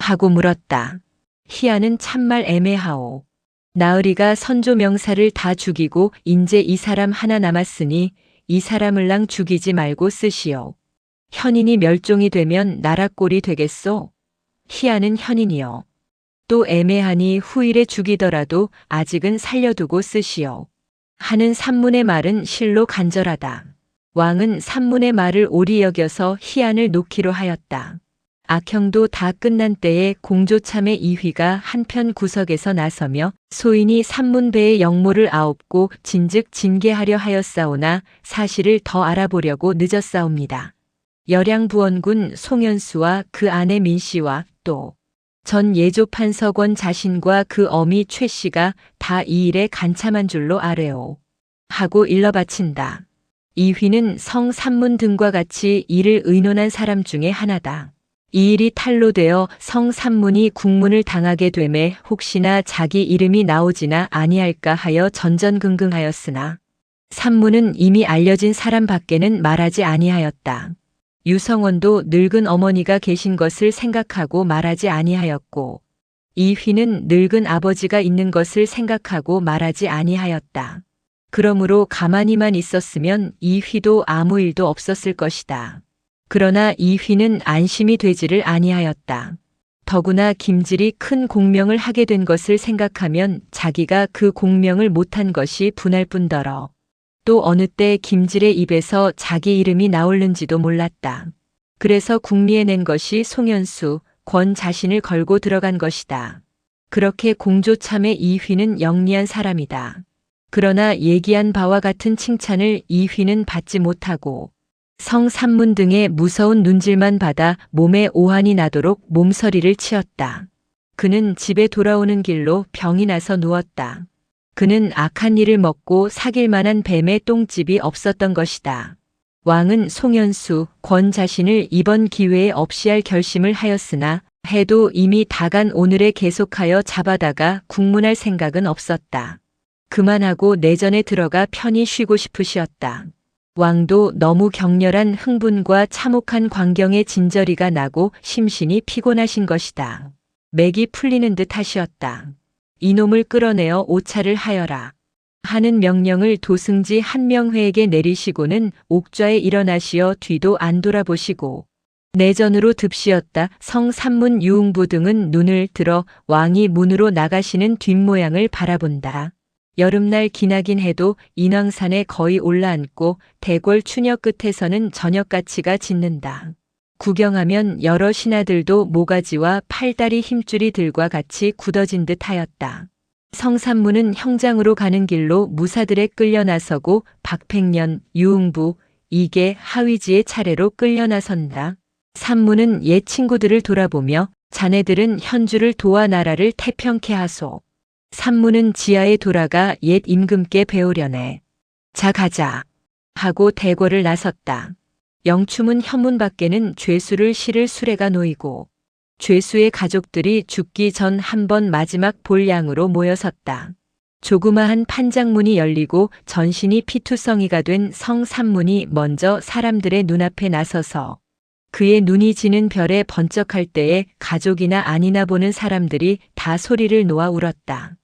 하고 물었다. 희야는 참말 애매하오. 나으리가 선조 명사를 다 죽이고 인제 이 사람 하나 남았으니 이 사람을랑 죽이지 말고 쓰시오. 현인이 멸종이 되면 나라 꼴이 되겠소? 희야는 현인이요. 또 애매하니 후일에 죽이더라도 아직은 살려두고 쓰시오. 하는 산문의 말은 실로 간절하다. 왕은 산문의 말을 옳이 여겨서 희안을 놓기로 하였다. 악형도 다 끝난 때에 공조참의 이휘가 한편 구석에서 나서며 소인이 산문배의 역모를 아옵고 진즉 징계하려 하였사오나 사실을 더 알아보려고 늦었사옵니다. 열양부원군 송현수와 그 아내 민씨와 또 전 예조판서권 자신과 그 어미 최씨가 다 이 일에 간참한 줄로 아뢰오. 하고 일러 바친다. 이휘는 성산문 등과 같이 이를 의논한 사람 중에 하나다. 이 일이 탄로되어 성산문이 국문을 당하게 되매 혹시나 자기 이름이 나오지나 아니할까 하여 전전긍긍하였으나 산문은 이미 알려진 사람 밖에는 말하지 아니하였다. 유성원도 늙은 어머니가 계신 것을 생각하고 말하지 아니하였고 이휘는 늙은 아버지가 있는 것을 생각하고 말하지 아니하였다. 그러므로 가만히만 있었으면 이휘도 아무 일도 없었을 것이다. 그러나 이휘는 안심이 되지를 아니하였다. 더구나 김질이 큰 공명을 하게 된 것을 생각하면 자기가 그 공명을 못한 것이 분할 뿐더러 또 어느 때 김질의 입에서 자기 이름이 나올는지도 몰랐다. 그래서 국리에 낸 것이 송현수, 권 자신을 걸고 들어간 것이다. 그렇게 공조참의 이휘는 영리한 사람이다. 그러나 얘기한 바와 같은 칭찬을 이휘는 받지 못하고 성산문 등의 무서운 눈질만 받아 몸에 오한이 나도록 몸서리를 치었다. 그는 집에 돌아오는 길로 병이 나서 누웠다. 그는 악한 일을 먹고 사귈 만한 뱀의 똥집이 없었던 것이다. 왕은 송현수, 권 자신을 이번 기회에 없이할 결심을 하였으나 해도 이미 다간 오늘에 계속하여 잡아다가 국문할 생각은 없었다. 그만하고 내전에 들어가 편히 쉬고 싶으시었다. 왕도 너무 격렬한 흥분과 참혹한 광경에 진저리가 나고 심신이 피곤하신 것이다. 맥이 풀리는 듯 하시었다. 이놈을 끌어내어 오차를 하여라 하는 명령을 도승지 한명회에게 내리시고는 옥좌에 일어나시어 뒤도 안 돌아보시고 내전으로 듭시었다. 성산문 유흥부 등은 눈을 들어 왕이 문으로 나가시는 뒷모양을 바라본다. 여름날 기나긴 해도 인왕산에 거의 올라앉고 대궐 추녀 끝에서는 저녁가치가 짙는다. 구경하면 여러 신하들도 모가지와 팔다리 힘줄이 들과 같이 굳어진 듯 하였다. 성산문은 형장으로 가는 길로 무사들에 끌려 나서고 박팽년, 유흥부, 이계, 하위지의 차례로 끌려 나선다. 산문은 옛 친구들을 돌아보며 자네들은 현주를 도와 나라를 태평케 하소. 산문은 지하에 돌아가 옛 임금께 배우려네. 자 가자 하고 대궐을 나섰다. 영춤은 현문 밖에는 죄수를 실을 수레가 놓이고 죄수의 가족들이 죽기 전 한 번 마지막 볼 양으로 모여섰다. 조그마한 판장문이 열리고 전신이 피투성이가 된 성산문이 먼저 사람들의 눈앞에 나서서 그의 눈이 지는 별에 번쩍할 때에 가족이나 아니나 보는 사람들이 다 소리를 놓아 울었다.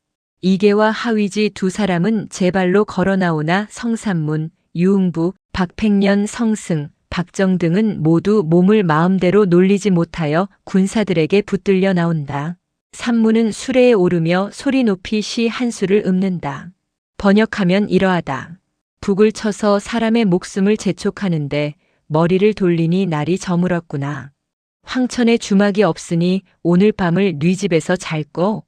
이계와 하위지 두 사람은 제 발로 걸어 나오나 성산문, 유흥부, 박팽년, 성승, 박정 등은 모두 몸을 마음대로 놀리지 못하여 군사들에게 붙들려 나온다. 산문은 수레에 오르며 소리 높이 시 한 수를 읊는다. 번역하면 이러하다. 북을 쳐서 사람의 목숨을 재촉하는데 머리를 돌리니 날이 저물었구나. 황천에 주막이 없으니 오늘 밤을 네 집에서 잘꼬.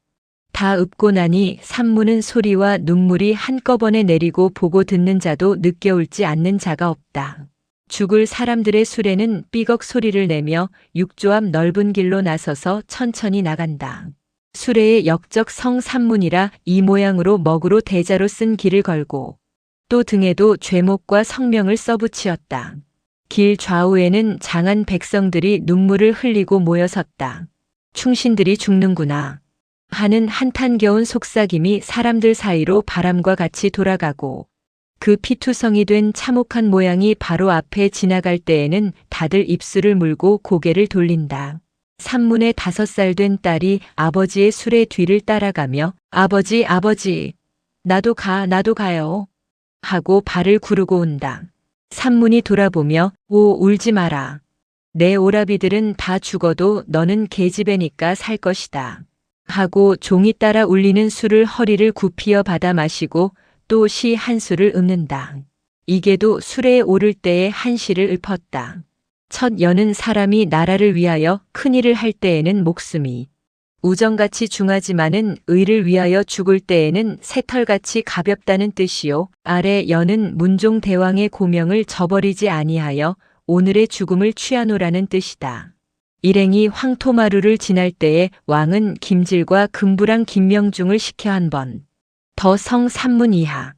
다 읊고 나니 산문은 소리와 눈물이 한꺼번에 내리고 보고 듣는 자도 느껴올지 않는 자가 없다. 죽을 사람들의 수레는 삐걱 소리를 내며 육조 앞 넓은 길로 나서서 천천히 나간다. 수레의 역적 성산문이라 이 모양으로 먹으로 대자로 쓴 길을 걸고 또 등에도 죄목과 성명을 써붙이었다. 길 좌우에는 장한 백성들이 눈물을 흘리고 모여섰다. 충신들이 죽는구나 하는 한탄겨운 속삭임이 사람들 사이로 바람과 같이 돌아가고 그 피투성이 된 참혹한 모양이 바로 앞에 지나갈 때에는 다들 입술을 물고 고개를 돌린다. 산문의 5살 된 딸이 아버지의 수레 뒤를 따라가며 아버지, 아버지, 나도 가요. 하고 발을 구르고 온다. 산문이 돌아보며 오, 울지 마라. 내 오라비들은 다 죽어도 너는 계집애니까 살 것이다. 하고 종이 따라 울리는 술을 허리를 굽히어 받아 마시고 또 시 한 수를 읊는다. 이게도 수레에 오를 때에 한 시를 읊었다. 첫 여는 사람이 나라를 위하여 큰일을 할 때에는 목숨이 우정같이 중하지만은 의를 위하여 죽을 때에는 새털같이 가볍다는 뜻이요. 아래 여는 문종 대왕의 고명을 저버리지 아니하여 오늘의 죽음을 취하노라는 뜻이다. 일행이 황토마루를 지날 때에 왕은 김질과 금부랑 김명중을 시켜 한 번 더 성 산문 이하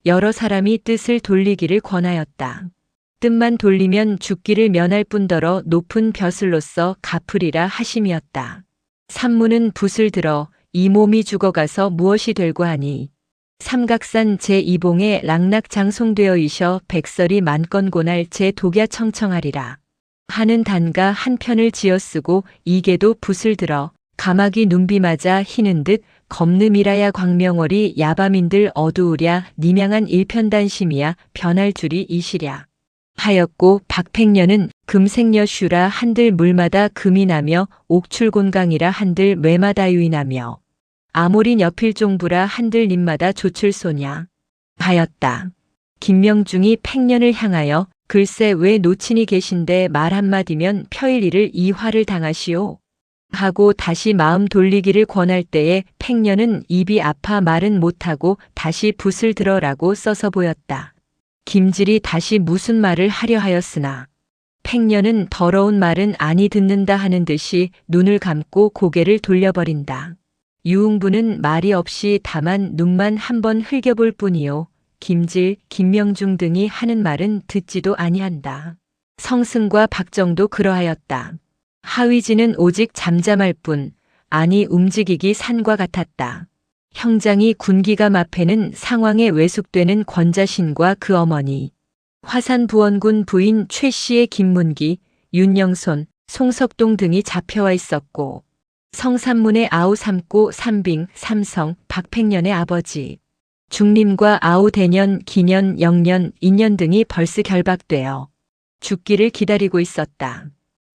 여러 사람이 뜻을 돌리기를 권하였다. 뜻만 돌리면 죽기를 면할 뿐더러 높은 벼슬로서 갚으리라 하심이었다. 산문은 붓을 들어 이 몸이 죽어가서 무엇이 될고 하니 삼각산 제2봉에 락락장송되어 이셔 백설이 만건곤할 제 독야 청청하리라 하는 단가 한 편을 지어 쓰고 이게도 붓을 들어 가마귀 눈비 맞아 희는 듯 검름이라야 광명월이 야밤인들 어두우랴 니명한 일편단심이야 변할 줄이 이시랴 하였고 박팽년은 금색여슈라 한들 물마다 금이 나며 옥출곤강이라 한들 외마다 유인하며 아모린 여필종부라 한들 님마다 조출소냐 하였다. 김명중이 팽년을 향하여 글쎄 왜 노친이 계신데 말 한마디면 표일이를 이화를 당하시오. 하고 다시 마음 돌리기를 권할 때에 팽년은 입이 아파 말은 못하고 다시 붓을 들어라고 써서 보였다. 김질이 다시 무슨 말을 하려 하였으나 팽년은 더러운 말은 아니 듣는다 하는 듯이 눈을 감고 고개를 돌려버린다. 유흥부는 말이 없이 다만 눈만 한번 흘겨볼 뿐이요. 김질, 김명중 등이 하는 말은 듣지도 아니한다. 성승과 박정도 그러하였다. 하위지는 오직 잠잠할 뿐 아니 움직이기 산과 같았다. 형장이 군기감 앞에는 상황에 왜숙되는 권자신과 그 어머니 화산부원군 부인 최씨의 김문기, 윤영손, 송석동 등이 잡혀와 있었고 성산문의 아우삼고 삼빙, 삼성, 박팽년의 아버지 중림과 아우대년, 기년, 영년, 인년 등이 벌써 결박되어 죽기를 기다리고 있었다.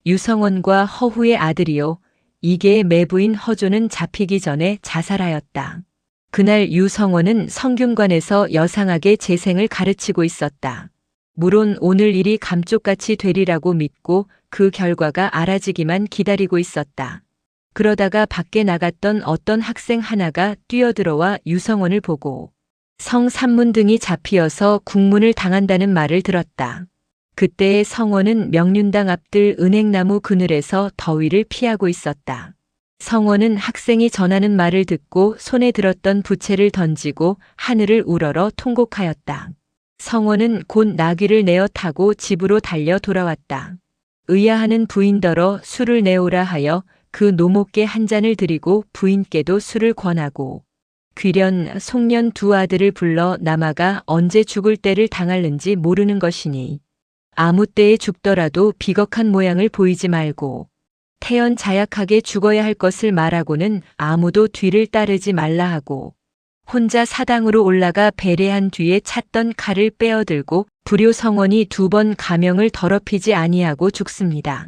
유성원과 허후의 아들이요. 이계의 매부인 허조는 잡히기 전에 자살하였다. 그날 유성원은 성균관에서 여상하게 재생을 가르치고 있었다. 물론 오늘 일이 감쪽같이 되리라고 믿고 그 결과가 알아지기만 기다리고 있었다. 그러다가 밖에 나갔던 어떤 학생 하나가 뛰어들어와 유성원을 보고 성산문 등이 잡히어서 국문을 당한다는 말을 들었다. 그때의 성원은 명륜당 앞들 은행나무 그늘에서 더위를 피하고 있었다. 성원은 학생이 전하는 말을 듣고 손에 들었던 부채를 던지고 하늘을 우러러 통곡하였다. 성원은 곧 나귀를 내어 타고 집으로 달려 돌아왔다. 의아하는 부인더러 술을 내오라 하여 그 노목께 한 잔을 드리고 부인께도 술을 권하고 귀련, 송년 두 아들을 불러 남아가 언제 죽을 때를 당할는지 모르는 것이니 아무 때에 죽더라도 비겁한 모양을 보이지 말고 태연 자약하게 죽어야 할 것을 말하고는 아무도 뒤를 따르지 말라 하고 혼자 사당으로 올라가 배례한 뒤에 찼던 칼을 빼어들고 불효 성원이 2번 가명을 더럽히지 아니하고 죽습니다.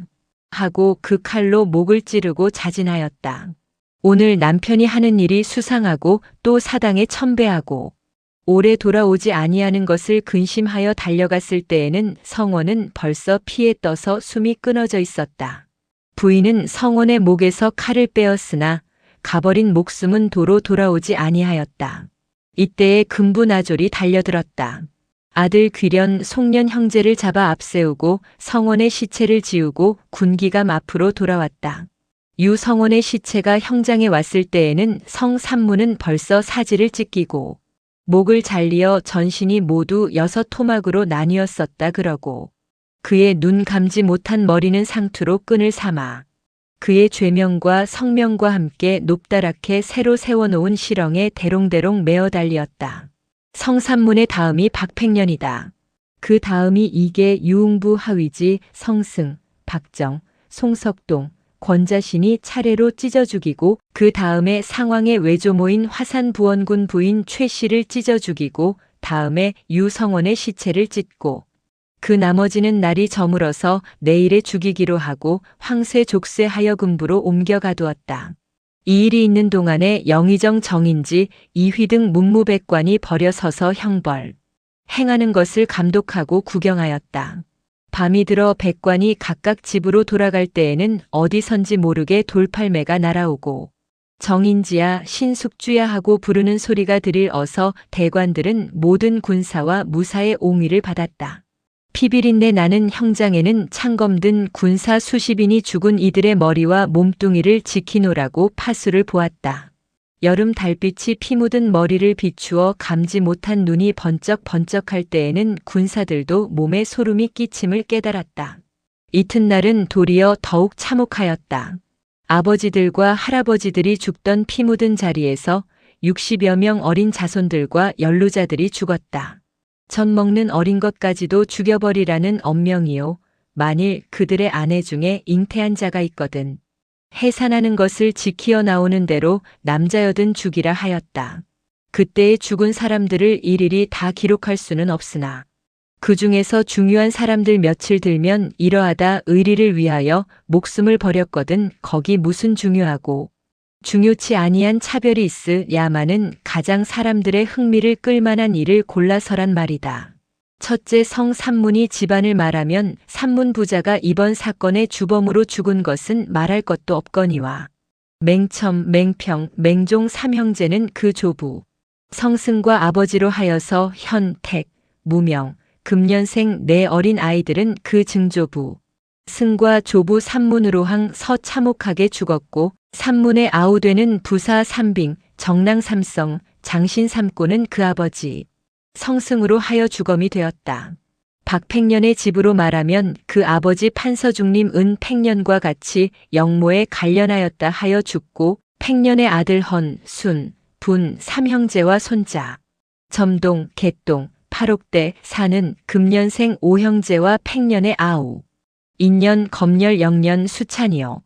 하고 그 칼로 목을 찌르고 자진하였다. 오늘 남편이 하는 일이 수상하고 또 사당에 첨배하고 오래 돌아오지 아니하는 것을 근심하여 달려갔을 때에는 성원은 벌써 피에 떠서 숨이 끊어져 있었다. 부인은 성원의 목에서 칼을 빼었으나 가버린 목숨은 도로 돌아오지 아니하였다. 이때에 금부나졸이 달려들었다. 아들 귀련, 송년 형제를 잡아 앞세우고 성원의 시체를 지우고 군기감 앞으로 돌아왔다. 유성원의 시체가 형장에 왔을 때에는 성산문은 벌써 사지를 찢기고 목을 잘리어 전신이 모두 6토막으로 나뉘었었다 그러고 그의 눈 감지 못한 머리는 상투로 끈을 삼아 그의 죄명과 성명과 함께 높다랗게 새로 세워놓은 시렁에 대롱대롱 메어 달리었다. 성산문의 다음이 박팽년이다. 그 다음이 이계, 유흥부, 하위지, 성승, 박정, 송석동, 권자신이 차례로 찢어 죽이고 그 다음에 상황의 외조모인 화산부원군 부인 최 씨를 찢어 죽이고 다음에 유성원의 시체를 찢고 그 나머지는 날이 저물어서 내일에 죽이기로 하고 황새 족쇄 하여금부로 옮겨가두었다. 이 일이 있는 동안에 영의정 정인지 이휘 등 문무백관이 버려 서서 형벌 행하는 것을 감독하고 구경하였다. 밤이 들어 백관이 각각 집으로 돌아갈 때에는 어디선지 모르게 돌팔매가 날아오고 정인지야 신숙주야 하고 부르는 소리가 들려어서 대관들은 모든 군사와 무사의 옹위를 받았다. 피비린내 나는 형장에는 창검든 군사 수십인이 죽은 이들의 머리와 몸뚱이를 지키노라고 파수를 보았다. 여름 달빛이 피 묻은 머리를 비추어 감지 못한 눈이 번쩍번쩍할 때에는 군사들도 몸에 소름이 끼침을 깨달았다. 이튿날은 도리어 더욱 참혹하였다. 아버지들과 할아버지들이 죽던 피 묻은 자리에서 60여 명 어린 자손들과 연루자들이 죽었다. 젖 먹는 어린 것까지도 죽여버리라는 엄명이요. 만일 그들의 아내 중에 잉태한 자가 있거든 해산하는 것을 지키어 나오는 대로 남자여든 죽이라 하였다. 그때의 죽은 사람들을 일일이 다 기록할 수는 없으나 그 중에서 중요한 사람들 며칠 들면 이러하다 의리를 위하여 목숨을 버렸거든 거기 무슨 중요하고 중요치 아니한 차별이 있으야마는 가장 사람들의 흥미를 끌만한 일을 골라서란 말이다. 첫째 성 산문이 집안을 말하면 산문 부자가 이번 사건의 주범으로 죽은 것은 말할 것도 없거니와 맹첨, 맹평, 맹종 삼형제는 그 조부 성승과 아버지로 하여서 현, 택, 무명, 금년생 네 어린 아이들은 그 증조부 승과 조부 산문으로 항 서참혹하게 죽었고 산문의 아우되는 부사 삼빙, 정랑 삼성, 장신 삼고는 그 아버지 성승으로 하여 주검이 되었다. 박팽년의 집으로 말하면 그 아버지 판서중림 은 팽년과 같이 영모에 관련하였다 하여 죽고 팽년의 아들 헌, 순, 분, 삼형제와 손자 점동, 개동, 팔옥대, 사는 금년생 오형제와 팽년의 아우 인년, 검열, 영년, 수찬이요.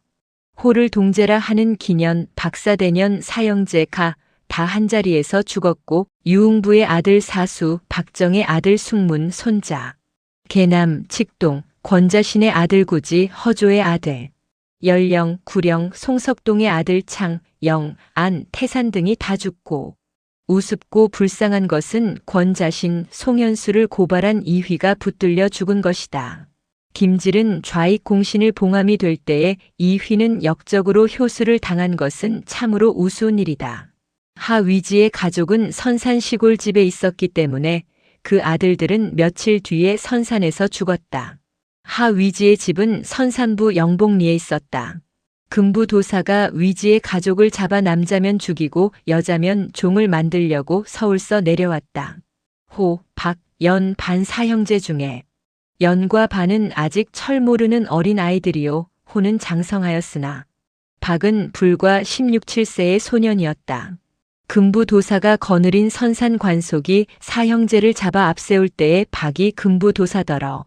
호를 동제라 하는 기년, 박사대년, 사형제가 다 한자리에서 죽었고 유흥부의 아들 사수, 박정의 아들 숙문, 손자, 계남, 칙동, 권자신의 아들 구지, 허조의 아들, 열령, 구령, 송석동의 아들 창, 영, 안, 태산 등이 다 죽고 우습고 불쌍한 것은 권자신, 송현수를 고발한 이휘가 붙들려 죽은 것이다. 김질은 좌익 공신을 봉함이 될 때에 이휘는 역적으로 효수를 당한 것은 참으로 우스운 일이다. 하위지의 가족은 선산 시골집에 있었기 때문에 그 아들들은 며칠 뒤에 선산에서 죽었다. 하위지의 집은 선산부 영복리에 있었다. 금부도사가 위지의 가족을 잡아 남자면 죽이고 여자면 종을 만들려고 서울서 내려왔다. 호, 박, 연, 반 사형제 중에 연과 반은 아직 철 모르는 어린 아이들이요. 호는 장성하였으나 박은 불과 16, 17세의 소년이었다. 금부도사가 거느린 선산 관속이 사형제를 잡아 앞세울 때에 박이 금부도사더러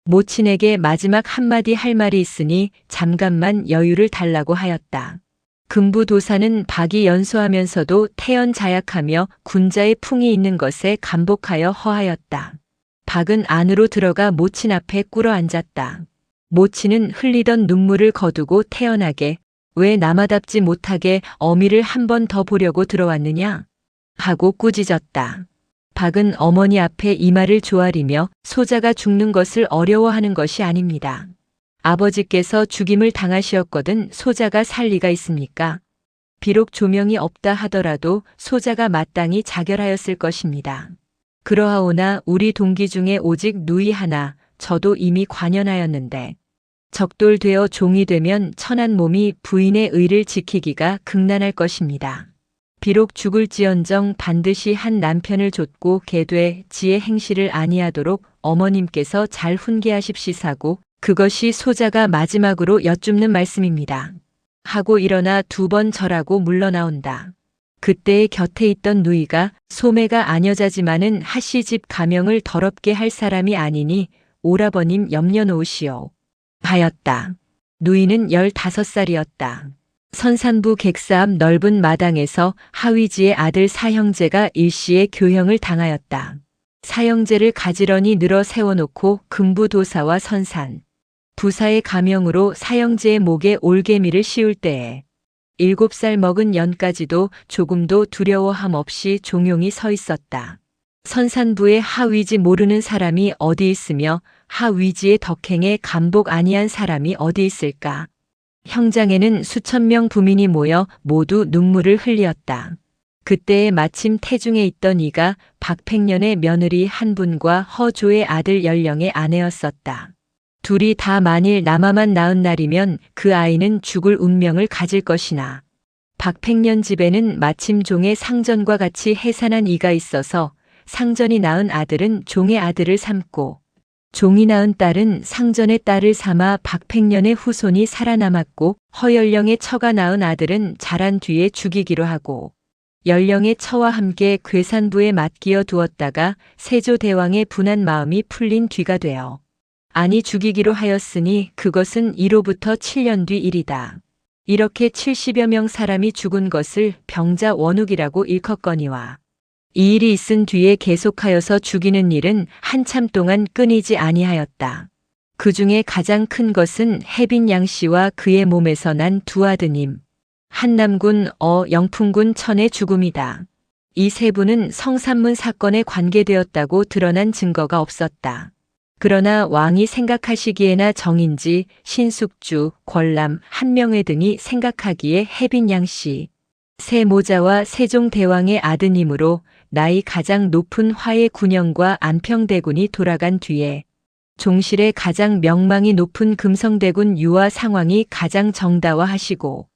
모친에게 마지막 한마디 할 말이 있으니 잠깐만 여유를 달라고 하였다. 금부도사는 박이 연소하면서도 태연자약하며 군자의 풍이 있는 것에 감복하여 허하였다. 박은 안으로 들어가 모친 앞에 꿇어 앉았다. 모친은 흘리던 눈물을 거두고 태연하게 왜 남아답지 못하게 어미를 한 번 더 보려고 들어왔느냐? 하고 꾸짖었다. 박은 어머니 앞에 이마를 조아리며 소자가 죽는 것을 어려워하는 것이 아닙니다. 아버지께서 죽임을 당하시었거든 소자가 살 리가 있습니까? 비록 조명이 없다 하더라도 소자가 마땅히 자결하였을 것입니다. 그러하오나 우리 동기 중에 오직 누이 하나, 저도 이미 관연하였는데 적돌되어 종이 되면 천한 몸이 부인의 의를 지키기가 극난할 것입니다. 비록 죽을지언정 반드시 한 남편을 좇고 계되 지의 행실을 아니하도록 어머님께서 잘 훈계하십시사고 그것이 소자가 마지막으로 여쭙는 말씀입니다. 하고 일어나 2번 절하고 물러나온다. 그때의 곁에 있던 누이가 소매가 아녀자지만은 하씨집 가명을 더럽게 할 사람이 아니니 오라버님 염려 놓으시오. 하였다. 누이는 15살이었다. 선산부 객사 앞 넓은 마당에서 하위지의 아들 사형제가 일시에 교형을 당하였다. 사형제를 가지런히 늘어 세워놓고 금부도사와 선산, 부사의 가명으로 사형제의 목에 올개미를 씌울 때에 7살 먹은 연까지도 조금도 두려워함 없이 종용이 서 있었다. 선산부의 하위지 모르는 사람이 어디 있으며 하위지의 덕행에 감복 아니한 사람이 어디 있을까. 형장에는 수천 명 부민이 모여 모두 눈물을 흘렸다. 그때에 마침 태중에 있던 이가 박팽년의 며느리 한 분과 허조의 아들 연령의 아내였었다. 둘이 다 만일 남아만 낳은 날이면 그 아이는 죽을 운명을 가질 것이나 박팽년 집에는 마침 종의 상전과 같이 해산한 이가 있어서 상전이 낳은 아들은 종의 아들을 삼고 종이 낳은 딸은 상전의 딸을 삼아 박팽년의 후손이 살아남았고 허연령의 처가 낳은 아들은 자란 뒤에 죽이기로 하고 연령의 처와 함께 괴산부에 맡기어 두었다가 세조대왕의 분한 마음이 풀린 뒤가 되어 아니 죽이기로 하였으니 그것은 이로부터 7년 뒤 일이다. 이렇게 70여 명 사람이 죽은 것을 병자 원욱이라고 일컫거니와 이 일이 있은 뒤에 계속하여서 죽이는 일은 한참 동안 끊이지 아니하였다. 그 중에 가장 큰 것은 해빈 양씨와 그의 몸에서 난 두 아드님, 한남군 영풍군 천의 죽음이다. 이 세 분은 성산문 사건에 관계되었다고 드러난 증거가 없었다. 그러나 왕이 생각하시기에나 정인지, 신숙주, 권람, 한명회 등이 생각하기에 해빈 양씨, 세모자와 세종대왕의 아드님으로 나이 가장 높은 화의 군영과 안평대군이 돌아간 뒤에 종실의 가장 명망이 높은 금성대군 유아 상황이 가장 정다화하시고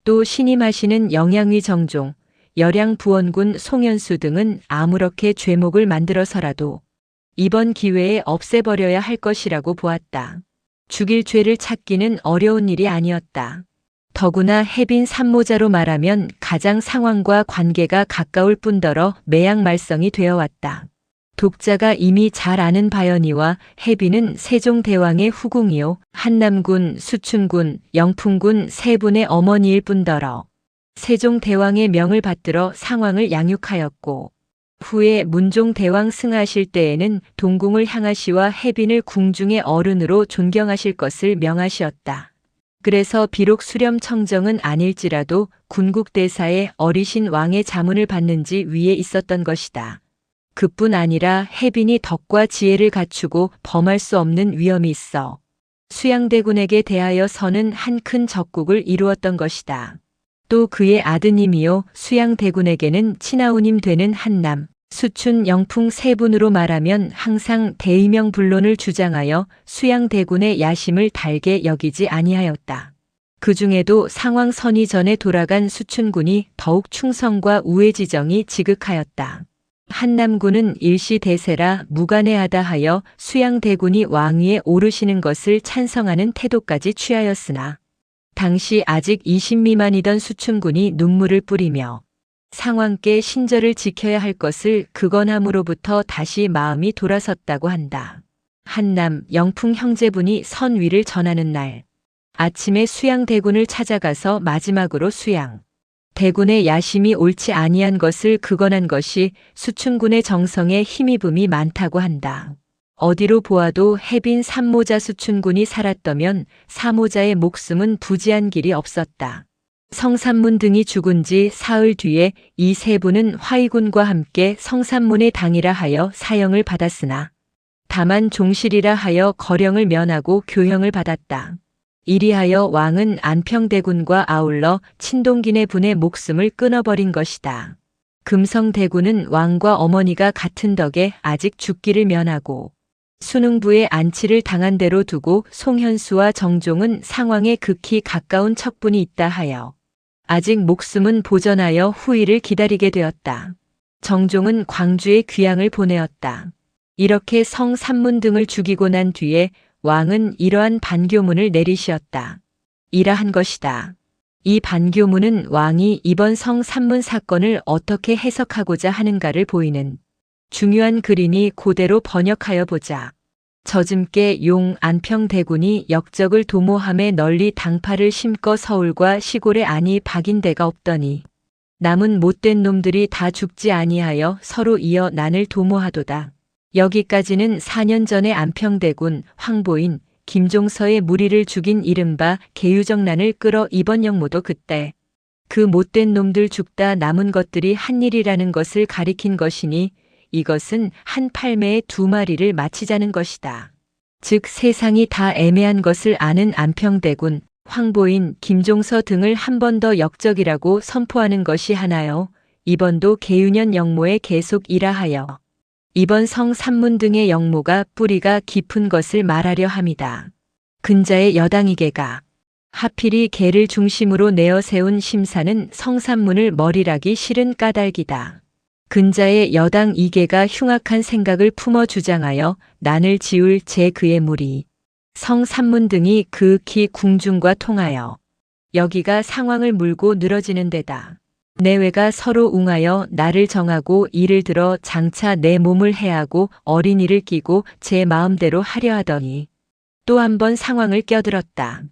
또 신임하시는 영양위 정종, 열양부원군 송현수 등은 아무렇게 죄목을 만들어서라도 이번 기회에 없애버려야 할 것이라고 보았다. 죽일 죄를 찾기는 어려운 일이 아니었다. 더구나 해빈 산모자로 말하면 가장 상황과 관계가 가까울 뿐더러 매양말성이 되어왔다. 독자가 이미 잘 아는 바여니와 해빈은 세종대왕의 후궁이요 한남군, 수춘군, 영풍군 세 분의 어머니일 뿐더러 세종대왕의 명을 받들어 상황을 양육하였고 후에 문종대왕 승하실 때에는 동궁을 향하시와 해빈을 궁중의 어른으로 존경하실 것을 명하시었다. 그래서 비록 수렴청정은 아닐지라도 군국대사의 어리신 왕의 자문을 받는 지 위에 있었던 것이다. 그뿐 아니라 해빈이 덕과 지혜를 갖추고 범할 수 없는 위험이 있어 수양대군에게 대하여 서는 한 큰 적국을 이루었던 것이다. 또 그의 아드님이요 수양대군에게는 친아우님 되는 한남, 수춘, 영풍 세 분으로 말하면 항상 대의명분론을 주장하여 수양대군의 야심을 달게 여기지 아니하였다. 그 중에도 상황 선위 전에 돌아간 수춘군이 더욱 충성과 우애지정이 지극하였다. 한남군은 일시대세라 무관해하다 하여 수양대군이 왕위에 오르시는 것을 찬성하는 태도까지 취하였으나 당시 아직 20 미만이던 수춘군이 눈물을 뿌리며 상왕께 신절을 지켜야 할 것을 극언함으로부터 다시 마음이 돌아섰다고 한다. 한남, 영풍 형제분이 선위를 전하는 날 아침에 수양대군을 찾아가서 마지막으로 수양 대군의 야심이 옳지 아니한 것을 극언한 것이 수춘군의 정성에 힘입음이 많다고 한다. 어디로 보아도 해빈 삼모자 수춘군이 살았다면 사모자의 목숨은 부지한 길이 없었다. 성산문 등이 죽은 지 사흘 뒤에 이 세 분은 화의군과 함께 성산문의 당이라 하여 사형을 받았으나 다만 종실이라 하여 거령을 면하고 교형을 받았다. 이리하여 왕은 안평대군과 아울러 친동긴의 분의 목숨을 끊어버린 것이다. 금성대군은 왕과 어머니가 같은 덕에 아직 죽기를 면하고 순흥부의 안치를 당한 대로 두고 송현수와 정종은 상왕에 극히 가까운 척분이 있다 하여 아직 목숨은 보전하여 후일을 기다리게 되었다. 정종은 광주에 귀양을 보내었다. 이렇게 성산문 등을 죽이고 난 뒤에 왕은 이러한 반교문을 내리시었다. 이러한 것이다. 이 반교문은 왕이 이번 성산문 사건을 어떻게 해석하고자 하는가를 보이는 중요한 글이니 그대로 번역하여 보자. 젖음께 용 안평대군이 역적을 도모함에 널리 당파를 심거 서울과 시골에 아니 박인 데가 없더니 남은 못된 놈들이 다 죽지 아니하여 서로 이어 난을 도모하도다. 여기까지는 4년 전에 안평대군 황보인 김종서의 무리를 죽인 이른바 계유정난을 끌어 이번 영모도 그때 그 못된 놈들 죽다 남은 것들이 한 일이라는 것을 가리킨 것이니 이것은 한 팔매의 2마리를 마치자는 것이다. 즉 세상이 다 애매한 것을 아는 안평대군, 황보인, 김종서 등을 한 번 더 역적이라고 선포하는 것이 하나요. 이번도 계유년 영모에 계속 일하하여 이번 성 산문 등의 영모가 뿌리가 깊은 것을 말하려 함이다. 근자의 여당이계가 하필이 개를 중심으로 내어 세운 심사는 성산문을 머리라기 싫은 까닭이다. 근자의 여당 이계가 흉악한 생각을 품어 주장하여 난을 지울 제 그의 무리 성산문 등이 극히 궁중과 통하여 여기가 상황을 물고 늘어지는 데다. 내외가 서로 웅하여 나를 정하고 이를 들어 장차 내 몸을 해하고 어린이를 끼고 제 마음대로 하려 하더니 또 한 번 상황을 껴들었다.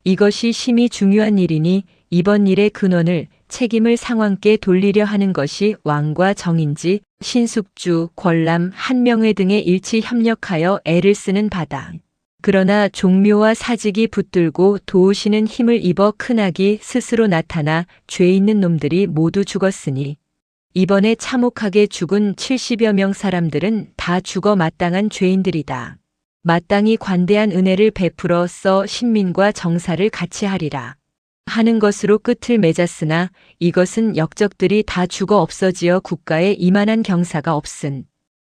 이것이 심히 중요한 일이니 이번 일의 근원을 책임을 상왕께 돌리려 하는 것이 왕과 정인지, 신숙주, 권람, 한명회 등의 일치 협력하여 애를 쓰는 바다. 그러나 종묘와 사직이 붙들고 도우시는 힘을 입어 큰악이 스스로 나타나 죄 있는 놈들이 모두 죽었으니 이번에 참혹하게 죽은 70여 명 사람들은 다 죽어 마땅한 죄인들이다. 마땅히 관대한 은혜를 베풀어 써 신민과 정사를 같이 하리라 하는 것으로 끝을 맺었으나 이것은 역적들이 다 죽어 없어지어 국가에 이만한 경사가 없은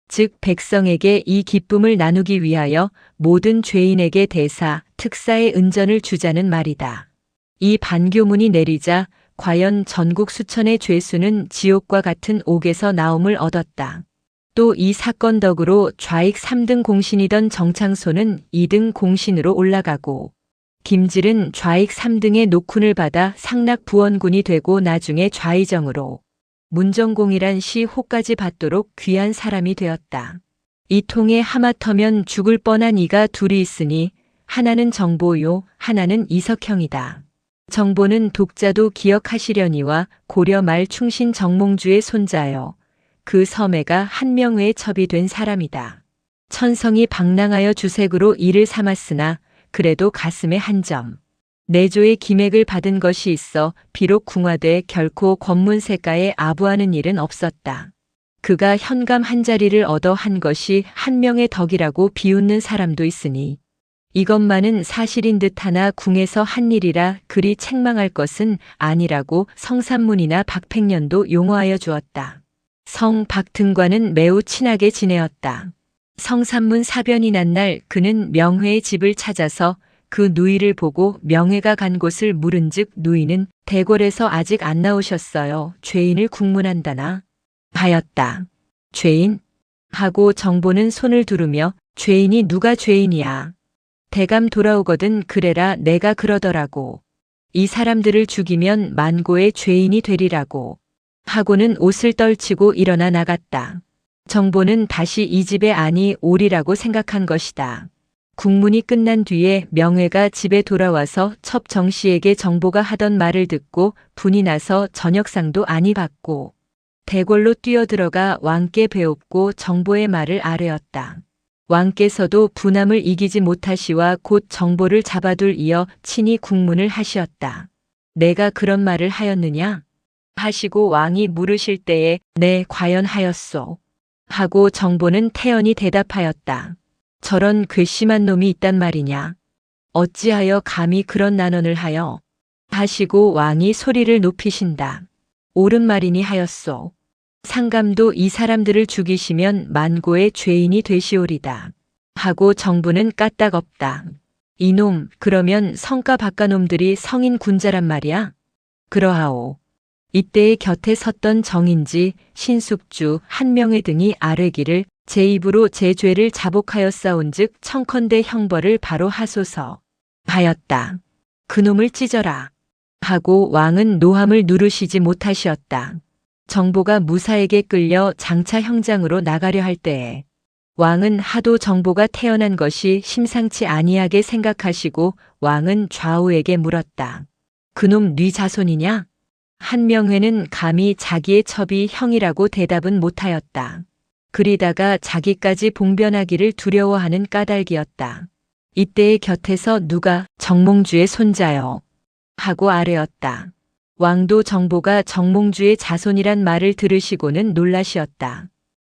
즉 백성에게 이 기쁨을 나누기 위하여 모든 죄인에게 대사, 특사의 은전을 주자는 말이다. 이 반교문이 내리자 과연 전국 수천의 죄수는 지옥과 같은 옥에서 나옴을 얻었다. 또 이 사건 덕으로 좌익 3등 공신이던 정창소는 2등 공신으로 올라가고 김질은 좌익 3등의 노쿤을 받아 상락 부원군이 되고 나중에 좌의정으로 문정공이란 시 호까지 받도록 귀한 사람이 되었다. 이 통에 하마터면 죽을 뻔한 이가 둘이 있으니 하나는 정보요, 하나는 이석형이다. 정보는 독자도 기억하시려니와 고려 말 충신 정몽주의 손자여 그 섬애가 한명회에 첩이 된 사람이다. 천성이 방랑하여 주색으로 이를 삼았으나 그래도 가슴에 한 점. 내조의 기맥을 받은 것이 있어 비록 궁화돼 결코 권문세가에 아부하는 일은 없었다. 그가 현감 한 자리를 얻어 한 것이 한명의 덕이라고 비웃는 사람도 있으니 이것만은 사실인 듯하나 궁에서 한 일이라 그리 책망할 것은 아니라고 성산문이나 박팽년도 용어하여 주었다. 성 박등과는 매우 친하게 지내었다. 성산문 사변이 난 날 그는 명회의 집을 찾아서 그 누이를 보고 명회가 간 곳을 물은즉 누이는 대궐에서 아직 안 나오셨어요. 죄인을 국문한다나 하였다. 죄인? 하고 정보는 손을 두르며 죄인이 누가 죄인이야. 대감 돌아오거든 그래라 내가 그러더라고. 이 사람들을 죽이면 만고의 죄인이 되리라고. 하고는 옷을 떨치고 일어나 나갔다. 정보는 다시 이 집에 아니 오리라고 생각한 것이다. 국문이 끝난 뒤에 명회가 집에 돌아와서 첩 정씨에게 정보가 하던 말을 듣고 분이 나서 저녁상도 아니 받고 대궐로 뛰어들어가 왕께 배웁고 정보의 말을 아뢰었다. 왕께서도 분함을 이기지 못하시와 곧 정보를 잡아둘 이어 친히 국문을 하시었다. 내가 그런 말을 하였느냐? 하시고 왕이 물으실 때에 네 과연 하였소. 하고 정보는 태연히 대답하였다. 저런 괘씸한 놈이 있단 말이냐. 어찌하여 감히 그런 난언을 하여. 하시고 왕이 소리를 높이신다. 옳은 말이니 하였소. 상감도 이 사람들을 죽이시면 만고의 죄인이 되시오리다. 하고 정부는 까딱없다. 이놈 그러면 성가 바깥놈들이 성인 군자란 말이야? 그러하오. 이때의 곁에 섰던 정인지, 신숙주, 한명회 등이 아뢰기를 제 입으로 제 죄를 자복하였사온즉 청컨대 형벌을 바로 하소서 하였다. 그놈을 찢어라. 하고 왕은 노함을 누르시지 못하시었다. 정보가 무사에게 끌려 장차 형장으로 나가려 할 때에 왕은 하도 정보가 태어난 것이 심상치 아니하게 생각하시고 왕은 좌우에게 물었다. 그놈 네 자손이냐? 한명회는 감히 자기의 첩이 형이라고 대답은 못하였다. 그리다가 자기까지 봉변하기를 두려워하는 까닭이었다. 이때의 곁에서 누가 정몽주의 손자여 하고 아뢰었다. 왕도 정보가 정몽주의 자손이란 말을 들으시고는 놀라시었다.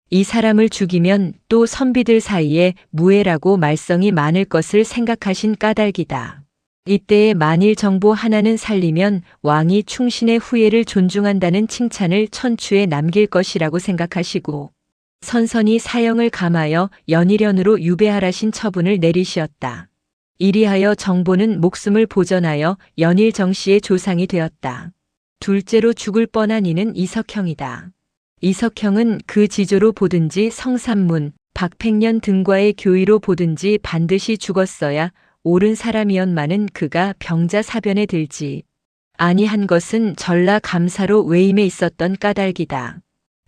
이 사람을 죽이면 또 선비들 사이에 무해라고 말썽이 많을 것을 생각하신 까닭이다. 이때에 만일 정보 하나는 살리면 왕이 충신의 후예를 존중한다는 칭찬을 천추에 남길 것이라고 생각하시고 선선히 사형을 감하여 연일연으로 유배하라신 처분을 내리시었다. 이리하여 정보는 목숨을 보전하여 연일정씨의 조상이 되었다. 둘째로 죽을 뻔한 이는 이석형이다. 이석형은 그 지조로 보든지 성삼문, 박팽년 등과의 교의로 보든지 반드시 죽었어야 옳은 사람이었마는 그가 병자사변에 들지 아니한 것은 전라 감사로 외임에 있었던 까닭이다.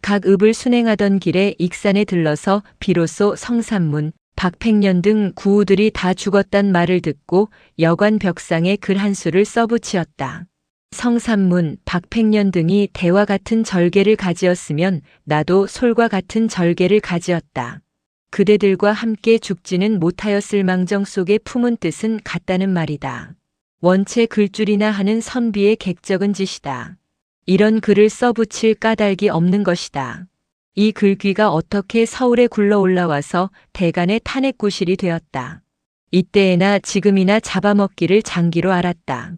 각 읍을 순행하던 길에 익산에 들러서 비로소 성삼문, 박팽년 등 구우들이 다 죽었단 말을 듣고 여관 벽상에 글 한 수를 써붙이었다. 성삼문, 박팽년 등이 대와 같은 절개를 가지었으면 나도 솔과 같은 절개를 가지었다. 그대들과 함께 죽지는 못하였을 망정 속에 품은 뜻은 같다는 말이다. 원체 글줄이나 하는 선비의 객적은 짓이다. 이런 글을 써붙일 까닭이 없는 것이다. 이 글귀가 어떻게 서울에 굴러 올라와서 대간의 탄핵구실이 되었다. 이때에나 지금이나 잡아먹기를 장기로 알았다.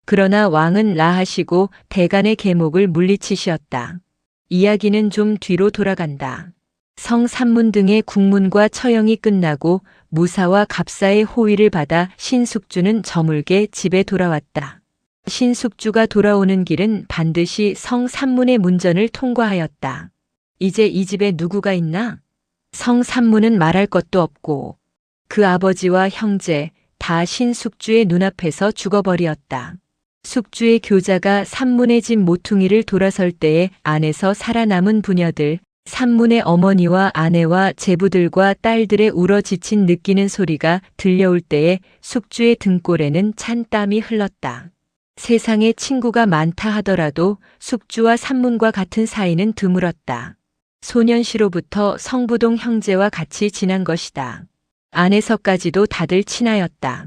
그러나 왕은 라하시고 대간의 계목을 물리치시었다. 이야기는 좀 뒤로 돌아간다. 성삼문 등의 국문과 처형이 끝나고 무사와 갑사의 호위를 받아 신숙주는 저물게 집에 돌아왔다. 신숙주가 돌아오는 길은 반드시 성삼문의 문전을 통과하였다. 이제 이 집에 누구가 있나? 성삼문은 말할 것도 없고 그 아버지와 형제 다 신숙주의 눈앞에서 죽어버리었다. 숙주의 교자가 삼문의 집 모퉁이를 돌아설 때에 안에서 살아남은 부녀들, 삼문의 어머니와 아내와 제부들과 딸들의 울어 지친 느끼는 소리가 들려올 때에 숙주의 등골에는 찬 땀이 흘렀다. 세상에 친구가 많다 하더라도 숙주와 삼문과 같은 사이는 드물었다. 소년시로부터 성부동 형제와 같이 지난 것이다. 안에서까지도 다들 친하였다.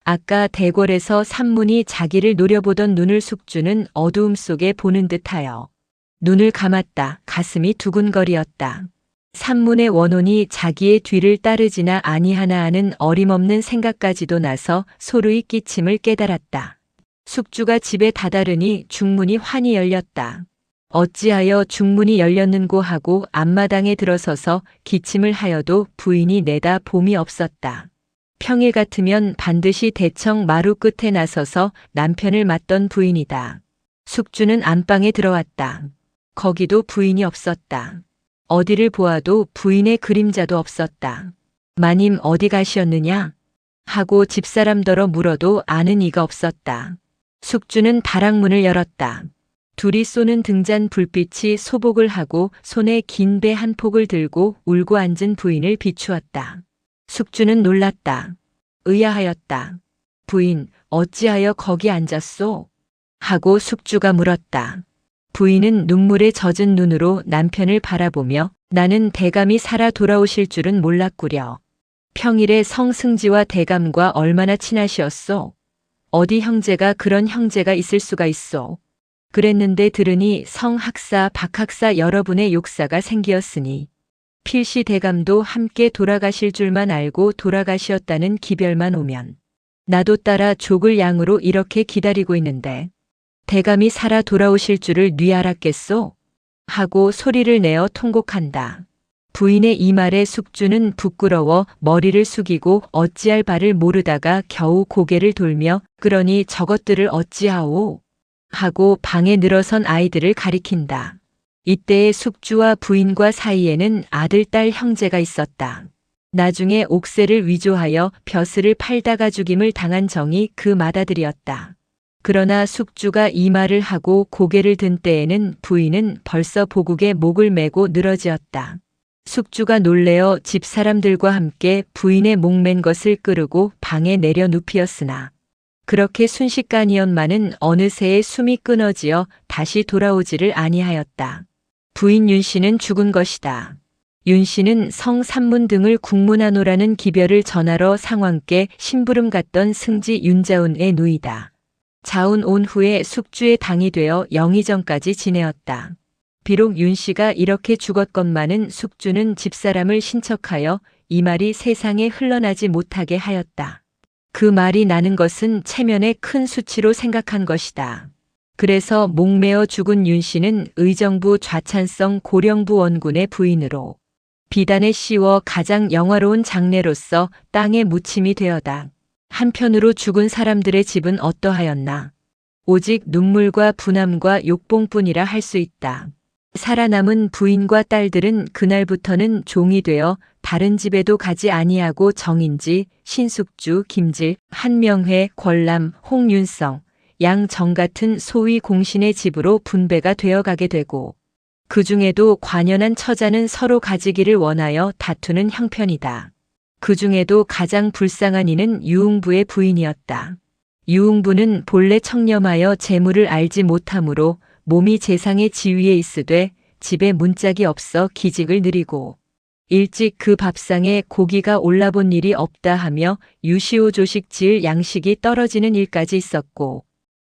아까 대궐에서 삼문이 자기를 노려보던 눈을 숙주는 어두움 속에 보는 듯하여 눈을 감았다. 가슴이 두근거리었다. 삼문의 원혼이 자기의 뒤를 따르지나 아니하나 하는 어림없는 생각까지도 나서 소르이 끼침을 깨달았다. 숙주가 집에 다다르니 중문이 환히 열렸다. 어찌하여 중문이 열렸는고 하고 앞마당에 들어서서 기침을 하여도 부인이 내다 봄이 없었다. 평일 같으면 반드시 대청 마루 끝에 나서서 남편을 맞던 부인이다. 숙주는 안방에 들어왔다. 거기도 부인이 없었다. 어디를 보아도 부인의 그림자도 없었다. 마님 어디 가시었느냐? 하고 집사람더러 물어도 아는 이가 없었다. 숙주는 다락문을 열었다. 둘이 쏘는 등잔 불빛이 소복을 하고 손에 긴 배 한 폭을 들고 울고 앉은 부인을 비추었다. 숙주는 놀랐다. 의아하였다. 부인, 어찌하여 거기 앉았소? 하고 숙주가 물었다. 부인은 눈물에 젖은 눈으로 남편을 바라보며 나는 대감이 살아 돌아오실 줄은 몰랐구려. 평일에 성승지와 대감과 얼마나 친하시었소? 어디 형제가 그런 형제가 있을 수가 있소? 그랬는데 들으니 성학사, 박학사 여러분의 욕사가 생기었으니 필시 대감도 함께 돌아가실 줄만 알고 돌아가시었다는 기별만 오면 나도 따라 족을 양으로 이렇게 기다리고 있는데 대감이 살아 돌아오실 줄을 뉘 알았겠소? 하고 소리를 내어 통곡한다. 부인의 이 말에 숙주는 부끄러워 머리를 숙이고 어찌할 바를 모르다가 겨우 고개를 돌며 그러니 저것들을 어찌하오? 하고 방에 늘어선 아이들을 가리킨다. 이때에 숙주와 부인과 사이에는 아들, 딸, 형제가 있었다. 나중에 옥새를 위조하여 벼슬을 팔다가 죽임을 당한 정이 그 맏아들이었다. 그러나 숙주가 이 말을 하고 고개를 든 때에는 부인은 벌써 보국에 목을 메고 늘어지었다. 숙주가 놀래어 집사람들과 함께 부인의 목맨 것을 끄르고 방에 내려 눕히었으나 그렇게 순식간이었마는 어느새에 숨이 끊어지어 다시 돌아오지를 아니하였다. 부인 윤씨는 죽은 것이다. 윤씨는 성삼문 등을 국문하노라는 기별을 전하러 상왕께 심부름 갔던 승지 윤자운의 누이다. 자운 온 후에 숙주의 당이 되어 영의정까지 지내었다. 비록 윤씨가 이렇게 죽었건만은 숙주는 집사람을 신척하여 이 말이 세상에 흘러나지 못하게 하였다. 그 말이 나는 것은 체면의 큰 수치로 생각한 것이다. 그래서 목매어 죽은 윤씨는 의정부 좌찬성 고령부 원군의 부인으로 비단에 씌워 가장 영화로운 장례로서 땅에 묻힘이 되어다. 한편으로 죽은 사람들의 집은 어떠하였나. 오직 눈물과 분함과 욕봉뿐이라 할 수 있다. 살아남은 부인과 딸들은 그날부터는 종이 되어 다른 집에도 가지 아니하고 정인지, 신숙주, 김질, 한명회, 권람, 홍윤성, 양정 같은 소위 공신의 집으로 분배가 되어 가게 되고 그 중에도 관연한 처자는 서로 가지기를 원하여 다투는 형편이다. 그 중에도 가장 불쌍한 이는 유흥부의 부인이었다. 유흥부는 본래 청렴하여 재물을 알지 못하므로 몸이 재상의 지위에 있으되 집에 문짝이 없어 기직을 느리고 일찍 그 밥상에 고기가 올라본 일이 없다 하며 유시오 조식 지을 양식이 떨어지는 일까지 있었고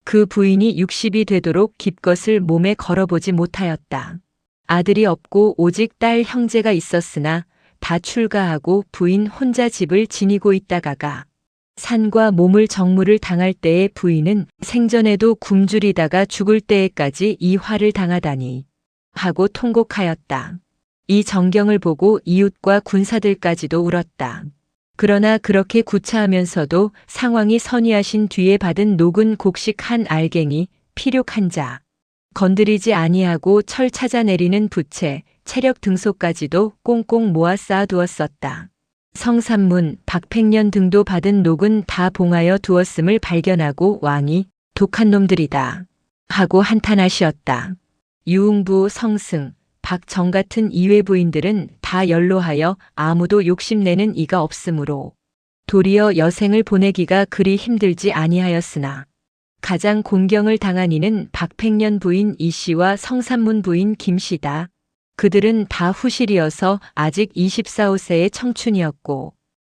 그 부인이 60이 되도록 기껏을 몸에 걸어보지 못하였다. 아들이 없고 오직 딸 형제가 있었으나 다 출가하고 부인 혼자 집을 지니고 있다가가 산과 몸을 정무를 당할 때의 부인은 생전에도 굶주리다가 죽을 때에까지 이 화를 당하다니 하고 통곡하였다. 이 정경을 보고 이웃과 군사들까지도 울었다. 그러나 그렇게 구차하면서도 상왕이 선의하신 뒤에 받은 녹은 곡식 한 알갱이, 피륙 한 자, 건드리지 아니하고 철 찾아 내리는 부채, 체력 등소까지도 꽁꽁 모아 쌓아두었었다. 성삼문, 박팽년 등도 받은 녹은 다 봉하여 두었음을 발견하고 왕이 독한 놈들이다 하고 한탄하시었다. 유흥부, 성승, 박정 같은 이외 부인들은 다 연로하여 아무도 욕심내는 이가 없으므로 도리어 여생을 보내기가 그리 힘들지 아니하였으나 가장 공경을 당한 이는 박팽년 부인 이씨와 성삼문 부인 김씨다. 그들은 다 후실이어서 아직 24, 5세의 청춘이었고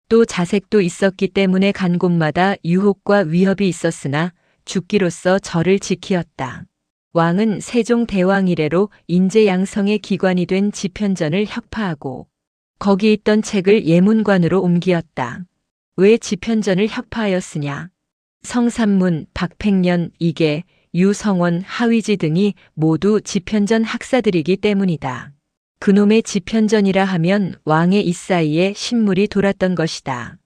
또 자색도 있었기 때문에 간 곳마다 유혹과 위협이 있었으나 죽기로써 저를 지키었다. 왕은 세종 대왕 이래로 인제양성의 기관이 된 지편전을 혁파하고 거기 있던 책을 예문관으로 옮기었다. 왜 지편전을 혁파하였으냐? 성삼문, 박팽년, 이계, 유성원, 하위지 등이 모두 지편전 학사들이기 때문이다. 그놈의 지편전이라 하면 왕의 이사이에 신물이 돌았던 것이다.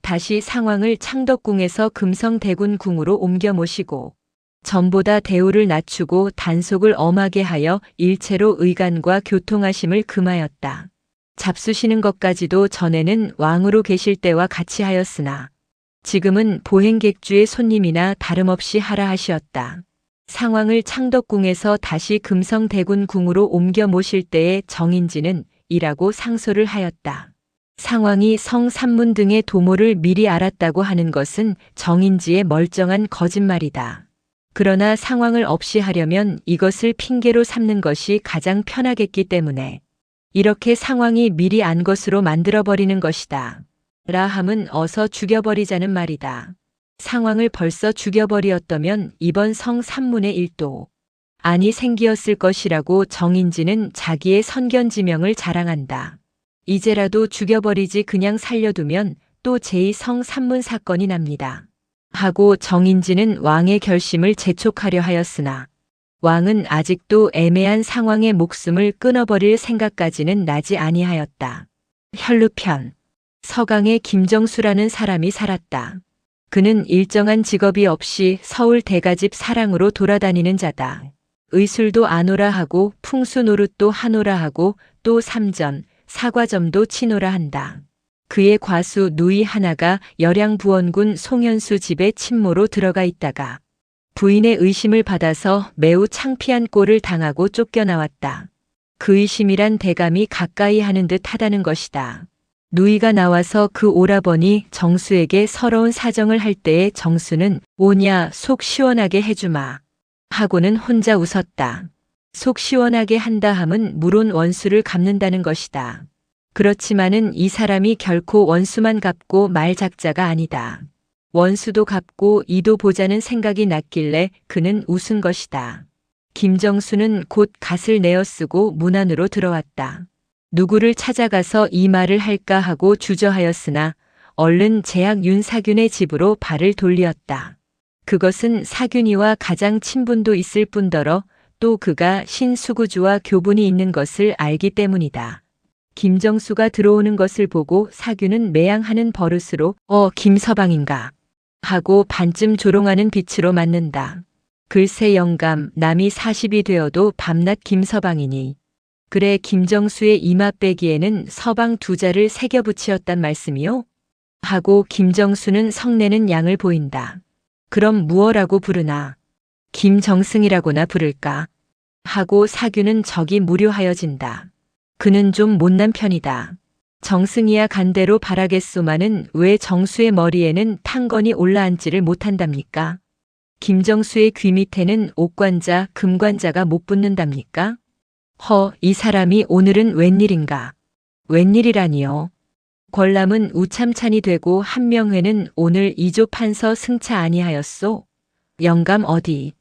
다시 상왕을 창덕궁에서 금성대군궁으로 옮겨 모시고 전보다 대우를 낮추고 단속을 엄하게 하여 일체로 의관과 교통하심을 금하였다. 잡수시는 것까지도 전에는 왕으로 계실 때와 같이 하였으나 지금은 보행객주의 손님이나 다름없이 하라 하시었다. 상왕을 창덕궁에서 다시 금성대군궁으로 옮겨 모실 때의 정인지는 이라고 상소를 하였다. 상왕이 성삼문 등의 도모를 미리 알았다고 하는 것은 정인지의 멀쩡한 거짓말이다. 그러나 상황을 없이 하려면 이것을 핑계로 삼는 것이 가장 편하겠기 때문에 이렇게 상황이 미리 안 것으로 만들어버리는 것이다. 라함은 어서 죽여버리자는 말이다. 상황을 벌써 죽여버리었다면 이번 성삼문의 일도 안이 생기었을 것이라고 정인지는 자기의 선견지명을 자랑한다. 이제라도 죽여버리지 그냥 살려두면 또 제2성삼문 사건이 납니다. 하고 정인지는 왕의 결심을 재촉하려 하였으나 왕은 아직도 애매한 상황의 목숨을 끊어버릴 생각까지는 나지 아니하였다. 혈루편 서강에 김정수라는 사람이 살았다. 그는 일정한 직업이 없이 서울 대가집 사랑으로 돌아다니는 자다. 의술도 아노라 하고 풍수 노릇도 하노라 하고 또 삼전, 사과점도 치노라 한다. 그의 과수 누이 하나가 열양부원군 송현수 집에 친모로 들어가 있다가 부인의 의심을 받아서 매우 창피한 꼴을 당하고 쫓겨나왔다. 그 의심이란 대감이 가까이 하는 듯 하다는 것이다. 누이가 나와서 그 오라버니 정수에게 서러운 사정을 할 때에 정수는 오냐 속 시원하게 해주마 하고는 혼자 웃었다. 속 시원하게 한다 함은 물론 원수를 갚는다는 것이다. 그렇지만은 이 사람이 결코 원수만 갚고 말 작자가 아니다. 원수도 갚고 이도 보자는 생각이 났길래 그는 웃은 것이다. 김정수는 곧 갓을 내어쓰고 문 안으로 들어왔다. 누구를 찾아가서 이 말을 할까 하고 주저하였으나 얼른 제약 윤사균의 집으로 발을 돌리었다. 그것은 사균이와 가장 친분도 있을 뿐더러 또 그가 신수구주와 교분이 있는 것을 알기 때문이다. 김정수가 들어오는 것을 보고 사균은 매양하는 버릇으로 김서방인가 하고 반쯤 조롱하는 빛으로 맞는다. 글쎄 영감, 남이 40이 되어도 밤낮 김서방이니 그래 김정수의 이마 빼기에는 서방 두 자를 새겨 붙이었단 말씀이요? 하고 김정수는 성내는 양을 보인다. 그럼 무어라고 부르나? 김정승이라고나 부를까? 하고 사균은 적이 무료하여진다. 그는 좀 못난 편이다. 정승이야 간대로 바라겠소마는 왜 정수의 머리에는 탕건이 올라앉지를 못한답니까? 김정수의 귀 밑에는 옥관자, 금관자가 못 붙는답니까? 이 사람이 오늘은 웬일인가? 웬일이라니요? 권람은 우참찬이 되고 한명회는 오늘 이조 판서 승차 아니하였소? 영감 어디?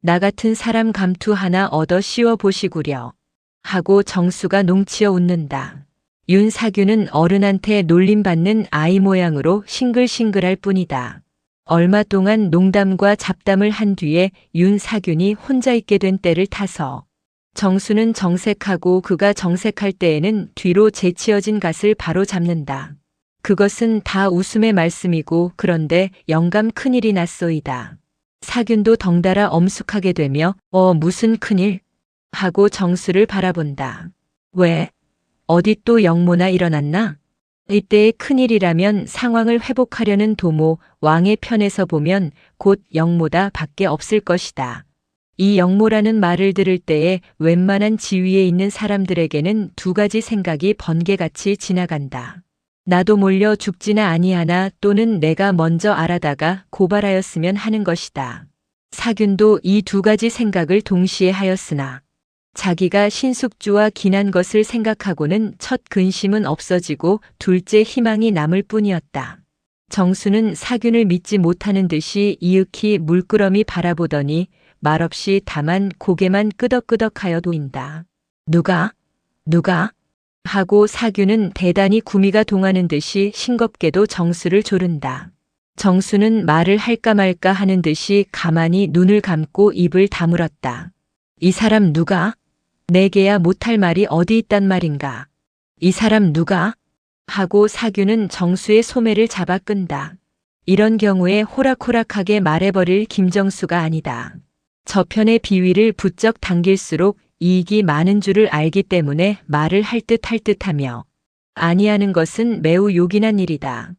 나 같은 사람 감투 하나 얻어 씌워 보시구려. 하고 정수가 농치어 웃는다. 윤사균은 어른한테 놀림받는 아이 모양으로 싱글싱글할 뿐이다. 얼마 동안 농담과 잡담을 한 뒤에 윤사균이 혼자 있게 된 때를 타서 정수는 정색하고 그가 정색할 때에는 뒤로 제치어진 갓을 바로 잡는다. 그것은 다 웃음의 말씀이고 그런데 영감 큰일이 났소이다. 사균도 덩달아 엄숙하게 되며 무슨 큰일? 하고 정수를 바라본다. 왜? 어디 또 영모나 일어났나? 이때의 큰일이라면 상황을 회복하려는 도모, 왕의 편에서 보면 곧 영모다 밖에 없을 것이다. 이 영모라는 말을 들을 때에 웬만한 지위에 있는 사람들에게는 두 가지 생각이 번개같이 지나간다. 나도 몰려 죽지나 아니하나 또는 내가 먼저 알아다가 고발하였으면 하는 것이다. 사균도 이 두 가지 생각을 동시에 하였으나 자기가 신숙주와 긴한 것을 생각하고는 첫 근심은 없어지고 둘째 희망이 남을 뿐이었다. 정수는 사균을 믿지 못하는 듯이 이윽히 물끄러미 바라보더니 말없이 다만 고개만 끄덕끄덕하여 도인다. 누가? 하고 사균은 대단히 구미가 동하는 듯이 싱겁게도 정수를 조른다. 정수는 말을 할까 말까 하는 듯이 가만히 눈을 감고 입을 다물었다. 이 사람 누가? 내게야 못할 말이 어디 있단 말인가? 이 사람 누가? 하고 사균은 정수의 소매를 잡아 끈다. 이런 경우에 호락호락하게 말해버릴 김정수가 아니다. 저편의 비위를 부쩍 당길수록 이익이 많은 줄을 알기 때문에 말을 할 듯하며 아니하는 것은 매우 요긴한 일이다.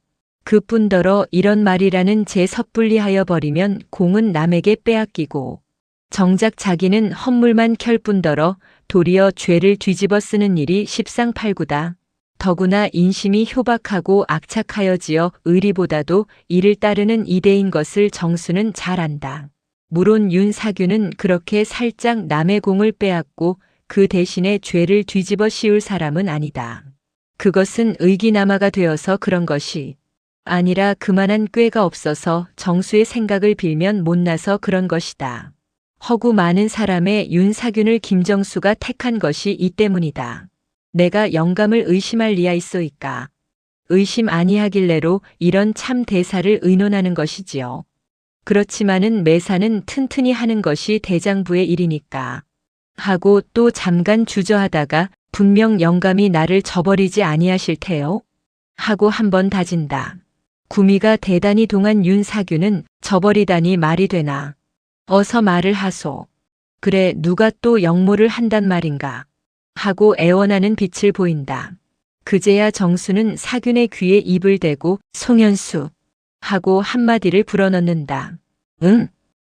그뿐더러 이런 말이라는 제 섣불리하여 버리면 공은 남에게 빼앗기고 정작 자기는 헛물만 켤 뿐더러 도리어 죄를 뒤집어 쓰는 일이 십상팔구다. 더구나 인심이 효박하고 악착하여지어 의리보다도 이를 따르는 이대인 것을 정수는 잘 안다. 물론 윤사균은 그렇게 살짝 남의 공을 빼앗고 그 대신에 죄를 뒤집어 씌울 사람은 아니다. 그것은 의기남아가 되어서 그런 것이 아니라 그만한 꾀가 없어서 정수의 생각을 빌면 못나서 그런 것이다. 허구 많은 사람의 윤사균을 김정수가 택한 것이 이 때문이다. 내가 영감을 의심할 리야 있소이까. 의심 아니하길래로 이런 참 대사를 의논하는 것이지요. 그렇지만은 매사는 튼튼히 하는 것이 대장부의 일이니까. 하고 또 잠깐 주저하다가 분명 영감이 나를 저버리지 아니하실 테요. 하고 한번 다진다. 구미가 대단히 동한 윤사균은 저버리다니 말이 되나. 어서 말을 하소. 그래 누가 또 영모를 한단 말인가. 하고 애원하는 빛을 보인다. 그제야 정수는 사균의 귀에 입을 대고 송현수 하고 한마디를 불어넣는다. 응?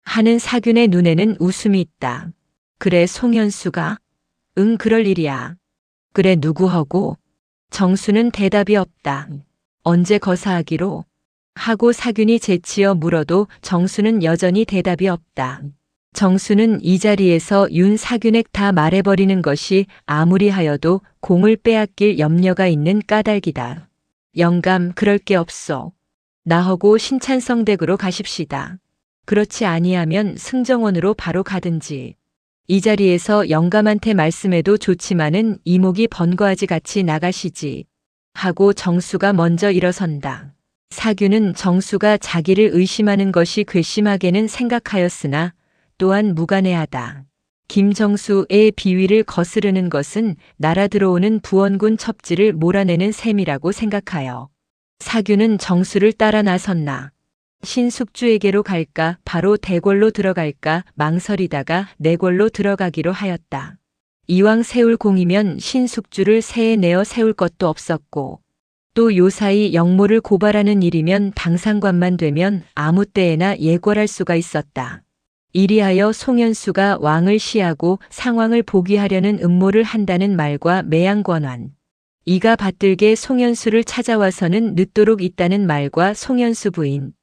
하는 사균의 눈에는 웃음이 있다. 그래 송현수가? 응, 그럴 일이야. 그래, 누구하고? 정수는 대답이 없다. 언제 거사하기로? 하고 사균이 재치어 물어도 정수는 여전히 대답이 없다. 정수는 이 자리에서 윤사균액 다 말해버리는 것이 아무리 하여도 공을 빼앗길 염려가 있는 까닭이다. 영감, 그럴 게 없어. 나하고 신찬성댁으로 가십시다. 그렇지 아니하면 승정원으로 바로 가든지. 이 자리에서 영감한테 말씀해도 좋지만은 이목이 번거하지 같이 나가시지. 하고 정수가 먼저 일어선다. 사균은 정수가 자기를 의심하는 것이 괘씸하게는 생각하였으나 또한 무관해하다. 김정수의 비위를 거스르는 것은 날아 들어오는 부원군 첩지를 몰아내는 셈이라고 생각하여 사균은 정수를 따라 나섰나. 신숙주에게로 갈까 바로 대궐로 들어갈까 망설이다가 내궐로 들어가기로 하였다. 이왕 세울 공이면 신숙주를 새에 내어 세울 것도 없었고 또 요사이 영모를 고발하는 일이면 당상관만 되면 아무 때에나 예궐할 수가 있었다. 이리하여 송현수가 왕을 시하고 상황을 보기하려는 음모를 한다는 말과 매양권환, 이가 받들게 송현수를 찾아와서는 늦도록 있다는 말과 송현수 부인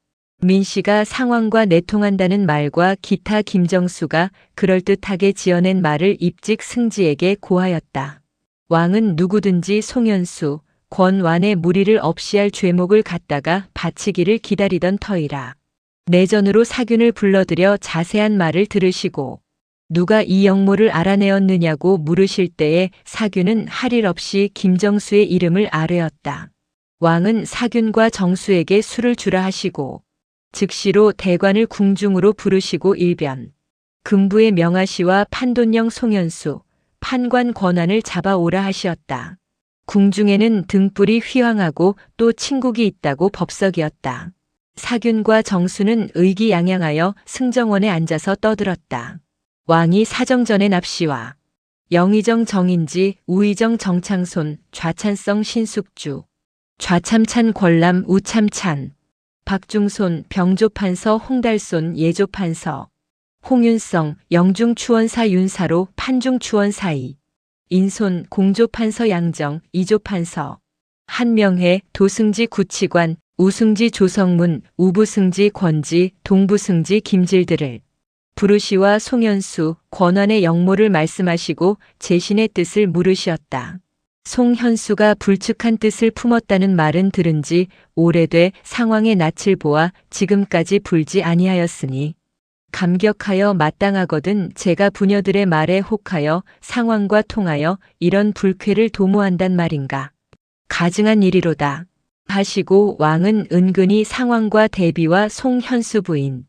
민씨가 상황과 내통한다는 말과 기타 김정수가 그럴듯하게 지어낸 말을 입직 승지에게 고하였다. 왕은 누구든지 송현수, 권완의 무리를 없이할 죄목을 갖다가 바치기를 기다리던 터이라. 내전으로 사균을 불러들여 자세한 말을 들으시고 누가 이 영모를 알아내었느냐고 물으실 때에 사균은 할 일 없이 김정수의 이름을 아뢰었다. 왕은 사균과 정수에게 술을 주라 하시고 즉시로 대관을 궁중으로 부르시고 일변 금부의 명하시와 판돈령 송현수, 판관 권한을 잡아오라 하시었다. 궁중에는 등불이 휘황하고 또 친국이 있다고 법석이었다. 사균과 정수는 의기양양하여 승정원에 앉아서 떠들었다. 왕이 사정전의 납시와 영의정 정인지, 우의정 정창손, 좌찬성 신숙주, 좌참찬 권람 우참찬, 박중손 병조판서 홍달손 예조판서, 홍윤성 영중추원사 윤사로 판중추원사이, 인손 공조판서 양정 이조판서, 한명회 도승지 구치관 우승지 조성문 우부승지 권지 동부승지 김질들을 부르시와 송현수 권완의 영모를 말씀하시고 제신의 뜻을 물으시었다. 송현수가 불측한 뜻을 품었다는 말은 들은 지 오래돼 상황의 낯을 보아 지금까지 불지 아니하였으니 감격하여 마땅하거든 제가 부녀들의 말에 혹하여 상황과 통하여 이런 불쾌를 도모한단 말인가. 가증한 일이로다. 하시고 왕은 은근히 상황과 대비와 송현수 부인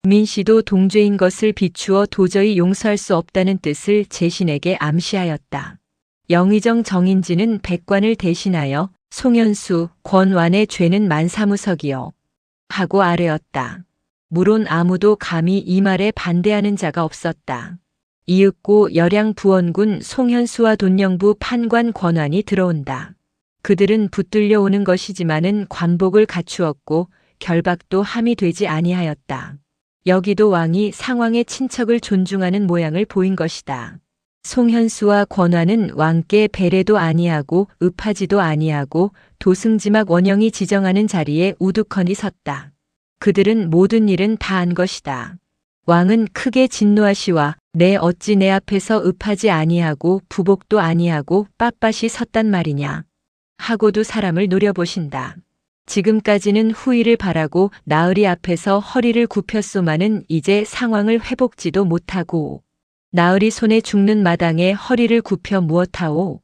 민씨도 동죄인 것을 비추어 도저히 용서할 수 없다는 뜻을 제신에게 암시하였다. 영의정 정인지는 백관을 대신하여 송현수, 권완의 죄는 만사무석이요 하고 아뢰었다. 물론 아무도 감히 이 말에 반대하는 자가 없었다. 이윽고 열양 부원군 송현수와 돈영부 판관 권완이 들어온다. 그들은 붙들려 오는 것이지만은 관복을 갖추었고 결박도 함이 되지 아니하였다. 여기도 왕이 상황의 친척을 존중하는 모양을 보인 것이다. 송현수와 권완은 왕께 배례도 아니하고 읍하지도 아니하고 도승지막 원영이 지정하는 자리에 우두커니 섰다. 그들은 모든 일은 다 안 것이다. 왕은 크게 진노하시와 내 어찌 내 앞에서 읍하지 아니하고 부복도 아니하고 빳빳이 섰단 말이냐 하고도 사람을 노려보신다. 지금까지는 후일을 바라고 나으리 앞에서 허리를 굽혔소마는 이제 상황을 회복지도 못하고 나으리 손에 죽는 마당에 허리를 굽혀 무엇하오.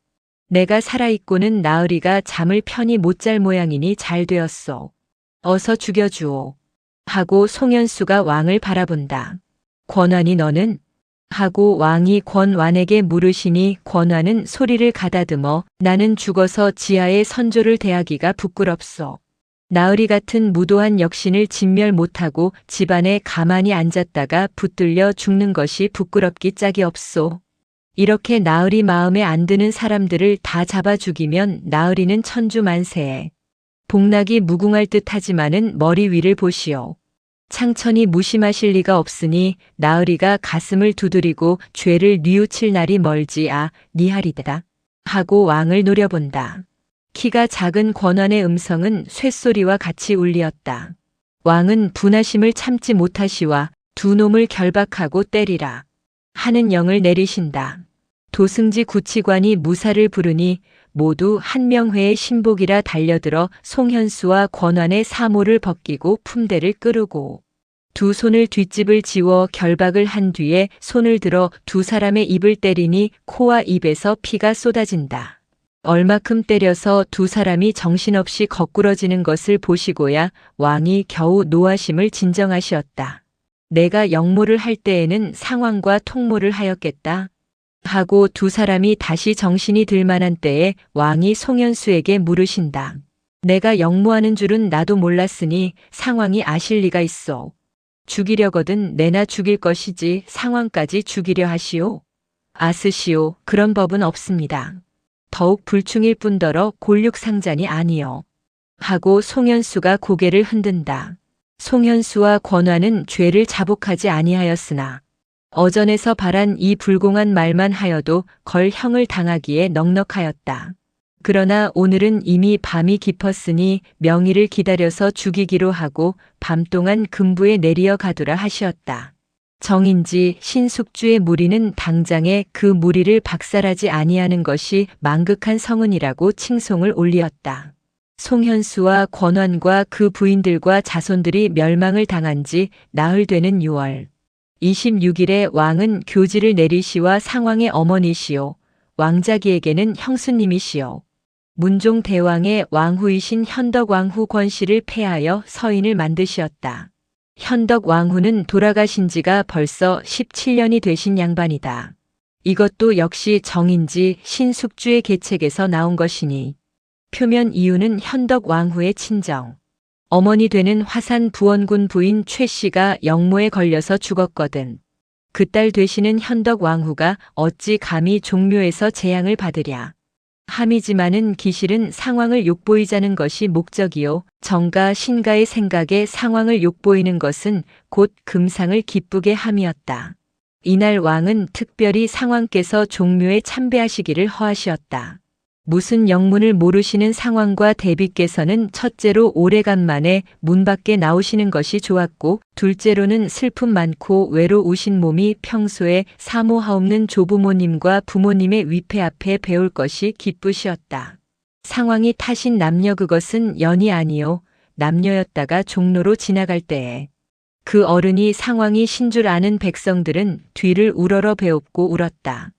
내가 살아있고는 나으리가 잠을 편히 못 잘 모양이니 잘 되었소. 어서 죽여주오. 하고 송현수가 왕을 바라본다. 권완이 너는? 하고 왕이 권완에게 물으시니 권완은 소리를 가다듬어 나는 죽어서 지하의 선조를 대하기가 부끄럽소. 나으리 같은 무도한 역신을 진멸 못하고 집안에 가만히 앉았다가 붙들려 죽는 것이 부끄럽기 짝이 없소. 이렇게 나으리 마음에 안 드는 사람들을 다 잡아 죽이면 나으리는 천주만세에 복락이 무궁할 듯 하지만은 머리 위를 보시오. 창천이 무심하실 리가 없으니 나으리가 가슴을 두드리고 죄를 뉘우칠 날이 멀지 니하리다 하고 왕을 노려본다. 키가 작은 권한의 음성은 쇳소리와 같이 울리었다. 왕은 분하심을 참지 못하시와 두 놈을 결박하고 때리라 하는 영을 내리신다. 도승지 구치관이 무사를 부르니 모두 한명회의 신복이라 달려들어 송현수와 권한의 사모를 벗기고 품대를 끄르고 두 손을 뒷집을 지워 결박을 한 뒤에 손을 들어 두 사람의 입을 때리니 코와 입에서 피가 쏟아진다. 얼마큼 때려서 두 사람이 정신없이 거꾸러지는 것을 보시고야 왕이 겨우 노하심을 진정하시었다. 내가 역모를 할 때에는 상왕과 통모를 하였겠다 하고 두 사람이 다시 정신이 들 만한 때에 왕이 송현수에게 물으신다. 내가 역모하는 줄은 나도 몰랐으니 상왕이 아실 리가 있어. 죽이려거든 내나 죽일 것이지 상왕까지 죽이려 하시오. 아스시오. 그런 법은 없습니다. 더욱 불충일 뿐더러 골육상잔이 아니요. 하고 송현수가 고개를 흔든다. 송현수와 권한은 죄를 자복하지 아니하였으나 어전에서 발한 이 불공한 말만 하여도 걸 형을 당하기에 넉넉하였다. 그러나 오늘은 이미 밤이 깊었으니 명의를 기다려서 죽이기로 하고 밤 동안 금부에 내리어 가두라 하시었다. 정인지 신숙주의 무리는 당장에 그 무리를 박살하지 아니하는 것이 망극한 성은이라고 칭송을 올리었다. 송현수와 권환과 그 부인들과 자손들이 멸망을 당한 지 나흘 되는 6월 26일에 왕은 교지를 내리시와 상왕의 어머니시오 왕자기에게는 형수님이시오 문종 대왕의 왕후이신 현덕왕후 권씨를 폐하여 서인을 만드시었다. 현덕왕후는 돌아가신 지가 벌써 17년이 되신 양반이다. 이것도 역시 정인지 신숙주의 계책에서 나온 것이니 표면 이유는 현덕왕후의 친정. 어머니 되는 화산 부원군 부인 최 씨가 역모에 걸려서 죽었거든. 그 딸 되시는 현덕왕후가 어찌 감히 종묘에서 재양을 받으랴. 함이지만은 기실은 상왕을 욕보이자는 것이 목적이요. 정가 신가의 생각에 상왕을 욕보이는 것은 곧 금상을 기쁘게 함이었다. 이날 왕은 특별히 상왕께서 종묘에 참배하시기를 허하시었다. 무슨 영문을 모르시는 상왕과 대비께서는 첫째로 오래간만에 문 밖에 나오시는 것이 좋았고 둘째로는 슬픔 많고 외로우신 몸이 평소에 사모하옵는 조부모님과 부모님의 위패 앞에 배울 것이 기쁘시었다. 상왕이 타신 남녀 그것은 연이 아니요 남녀였다가 종로로 지나갈 때에 그 어른이 상왕이 신 줄 아는 백성들은 뒤를 우러러 배웁고 울었다.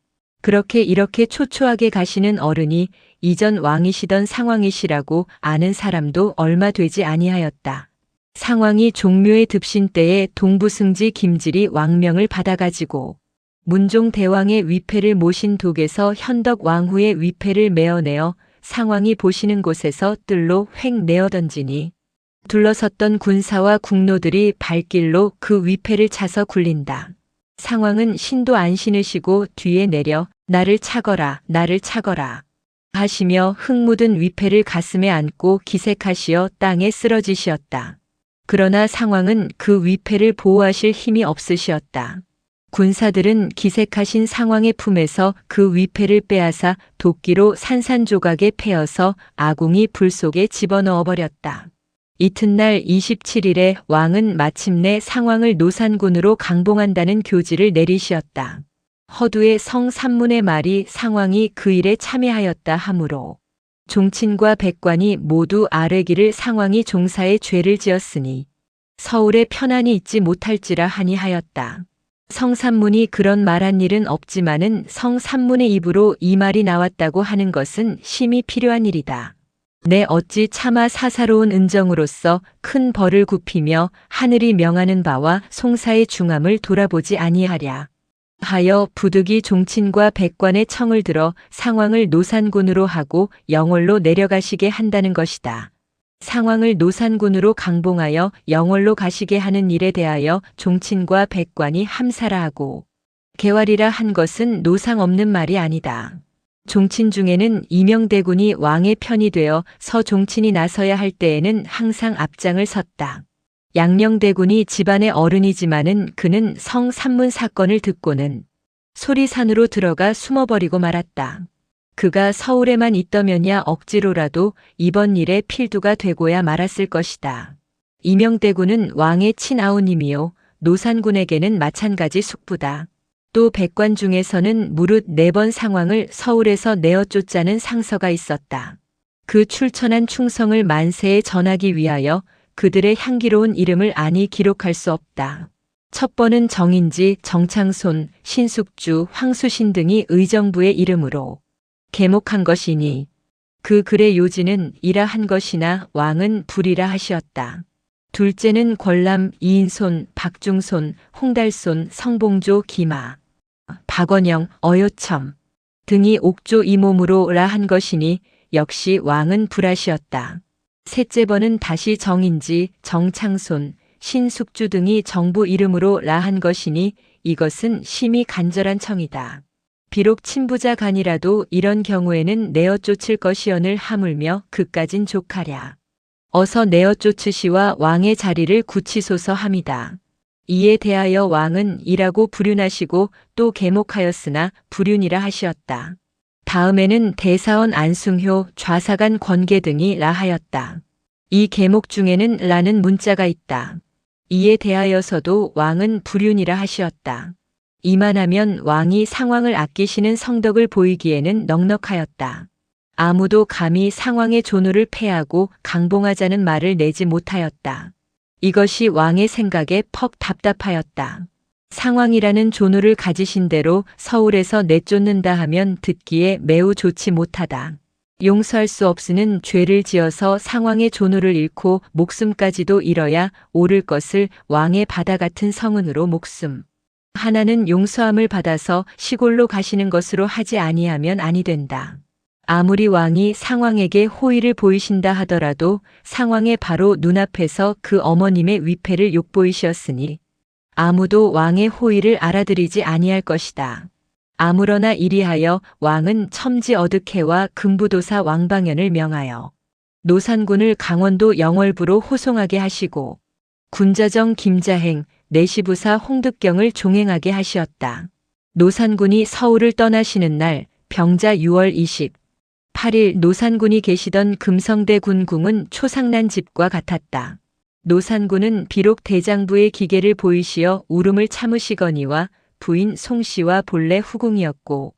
그렇게 이렇게 초초하게 가시는 어른이 이전 왕이시던 상왕이시라고 아는 사람도 얼마 되지 아니하였다. 상왕이 종묘에 듭신 때에 동부승지 김질이 왕명을 받아가지고 문종 대왕의 위패를 모신 독에서 현덕 왕후의 위패를 메어내어 상왕이 보시는 곳에서 뜰로 획 내어 던지니 둘러섰던 군사와 국노들이 발길로 그 위패를 차서 굴린다. 상왕은 신도 안 신으시고 뒤에 내려 나를 차거라 나를 차거라 하시며 흙 묻은 위패를 가슴에 안고 기색하시어 땅에 쓰러지시었다. 그러나 상왕은 그 위패를 보호하실 힘이 없으시었다. 군사들은 기색하신 상왕의 품에서 그 위패를 빼앗아 도끼로 산산조각에 패어서 아궁이 불 속에 집어넣어 버렸다. 이튿날 27일에 왕은 마침내 상왕을 노산군으로 강봉한다는 교지를 내리시었다. 허두의 성삼문의 말이 상왕이 그 일에 참여하였다 하므로 종친과 백관이 모두 아뢰기를 상왕이 종사에 죄를 지었으니 서울에 편안히 있지 못할지라 하니 하였다. 성삼문이 그런 말한 일은 없지만은 성삼문의 입으로 이 말이 나왔다고 하는 것은 심히 필요한 일이다. 내 어찌 차마 사사로운 은정으로서 큰 벌을 굽히며 하늘이 명하는 바와 송사의 중함을 돌아보지 아니하랴. 하여 부득이 종친과 백관의 청을 들어 상왕을 노산군으로 하고 영월로 내려가시게 한다는 것이다. 상왕을 노산군으로 강봉하여 영월로 가시게 하는 일에 대하여 종친과 백관이 함사라 하고 개활이라 한 것은 노상 없는 말이 아니다. 종친 중에는 이명대군이 왕의 편이 되어 서종친이 나서야 할 때에는 항상 앞장을 섰다. 양녕대군이 집안의 어른이지만은 그는 성삼문 사건을 듣고는 소리산으로 들어가 숨어버리고 말았다. 그가 서울에만 있더면야 억지로라도 이번 일에 필두가 되고야 말았을 것이다. 이명대군은 왕의 친아우님이요 노산군에게는 마찬가지 숙부다. 또 백관 중에서는 무릇 4번 상황을 서울에서 내어 쫓자는 상서가 있었다. 그 출천한 충성을 만세에 전하기 위하여 그들의 향기로운 이름을 아니 기록할 수 없다. 첫 번은 정인지, 정창손, 신숙주, 황수신 등이 의정부의 이름으로 계목한 것이니 그 글의 요지는 이라 한 것이나 왕은 불이라 하시었다. 둘째는 권람, 이인손, 박중손, 홍달손, 성봉조, 기마, 박원영, 어요첨 등이 옥조 이몸으로라 한 것이니 역시 왕은 불하시었다. 셋째 번은 다시 정인지, 정창손, 신숙주 등이 정부 이름으로라 한 것이니 이것은 심히 간절한 청이다. 비록 친부자 간이라도 이런 경우에는 내어 쫓을 것이언을 하물며 그까진 족하랴. 어서 내어 쫓으시와 왕의 자리를 굳히소서 함이다. 이에 대하여 왕은 이라고 불윤하시고 또 계목하였으나 불윤이라 하시었다. 다음에는 대사원 안승효, 좌사간 권계 등이 라 하였다. 이 계목 중에는 라는 문자가 있다. 이에 대하여서도 왕은 불윤이라 하시었다. 이만하면 왕이 상황을 아끼시는 성덕을 보이기에는 넉넉하였다. 아무도 감히 상황의 존우를 패하고 강봉하자는 말을 내지 못하였다. 이것이 왕의 생각에 퍽 답답하였다. 상황이라는 존우를 가지신 대로 서울에서 내쫓는다 하면 듣기에 매우 좋지 못하다. 용서할 수 없으는 죄를 지어서 상황의 존우를 잃고 목숨까지도 잃어야 옳을 것을 왕의 바다 같은 성은으로 목숨 하나는 용서함을 받아서 시골로 가시는 것으로 하지 아니하면 아니 된다. 아무리 왕이 상왕에게 호의를 보이신다 하더라도 상왕의 바로 눈앞에서 그 어머님의 위패를 욕보이시었으니 아무도 왕의 호의를 알아들이지 아니할 것이다. 아무러나 이리하여 왕은 첨지 어득해와 금부도사 왕방연을 명하여 노산군을 강원도 영월부로 호송하게 하시고 군자정 김자행, 내시부사 홍득경을 종행하게 하시었다. 노산군이 서울을 떠나시는 날 병자 6월 28일 노산군이 계시던 금성대 군궁은 초상난 집과 같았다. 노산군은 비록 대장부의 기계를 보이시어 울음을 참으시거니와 부인 송씨와 본래 후궁이었고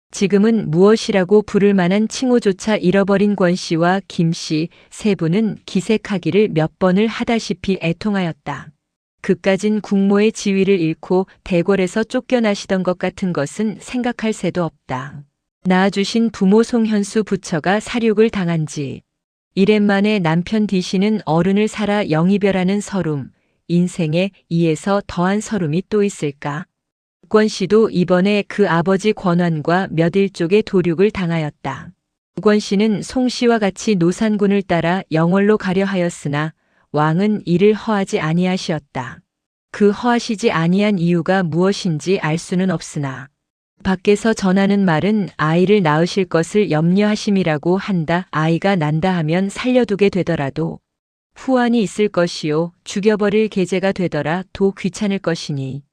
지금은 무엇이라고 부를 만한 칭호조차 잃어버린 권씨와 김씨 세 분은 기색하기를 몇 번을 하다시피 애통하였다. 그까진 국모의 지위를 잃고 대궐에서 쫓겨나시던 것 같은 것은 생각할 새도 없다. 낳아주신 부모 송현수 부처가 사륙을 당한 지 1년 만에 남편 디시는 어른을 살아 영이별하는 서름, 인생에 이에서 더한 서름이 또 있을까? 권씨도 이번에 그 아버지 권환과 몇 일족의 도륙을 당하였다. 권씨는 송씨와 같이 노산군을 따라 영월로 가려 하였으나 왕은 이를 허하지 아니하시었다. 그 허하시지 아니한 이유가 무엇인지 알 수는 없으나 밖에서 전하는 말은 아이를 낳으실 것을 염려하심이라고 한다. 아이가 난다 하면 살려두게 되더라도 후환이 있을 것이요 죽여버릴 계제가 되더라 도 귀찮을 것이니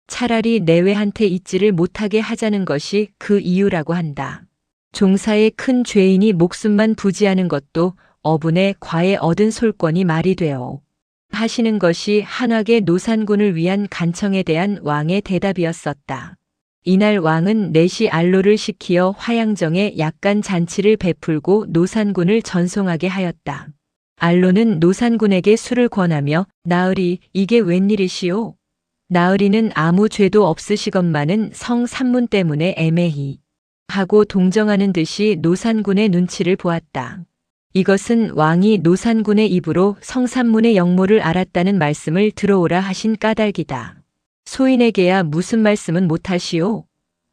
차라리 내외한테 잊지를 못하게 하자는 것이 그 이유라고 한다. 종사의 큰 죄인이 목숨만 부지하는 것도 어분의 과에 얻은 솔권이 말이 되어 하시는 것이 한학의 노산군을 위한 간청에 대한 왕의 대답이었었다. 이날 왕은 내시 알로를 시키어 화양정에 약간 잔치를 베풀고 노산군을 전송하게 하였다. 알로는 노산군에게 술을 권하며 나으리 이게 웬일이시오? 나으리는 아무 죄도 없으시건만은 성삼문 때문에 애매히 하고 동정하는 듯이 노산군의 눈치를 보았다. 이것은 왕이 노산군의 입으로 성삼문의 영모를 알았다는 말씀을 들어오라 하신 까닭이다. 소인에게야 무슨 말씀은 못하시오?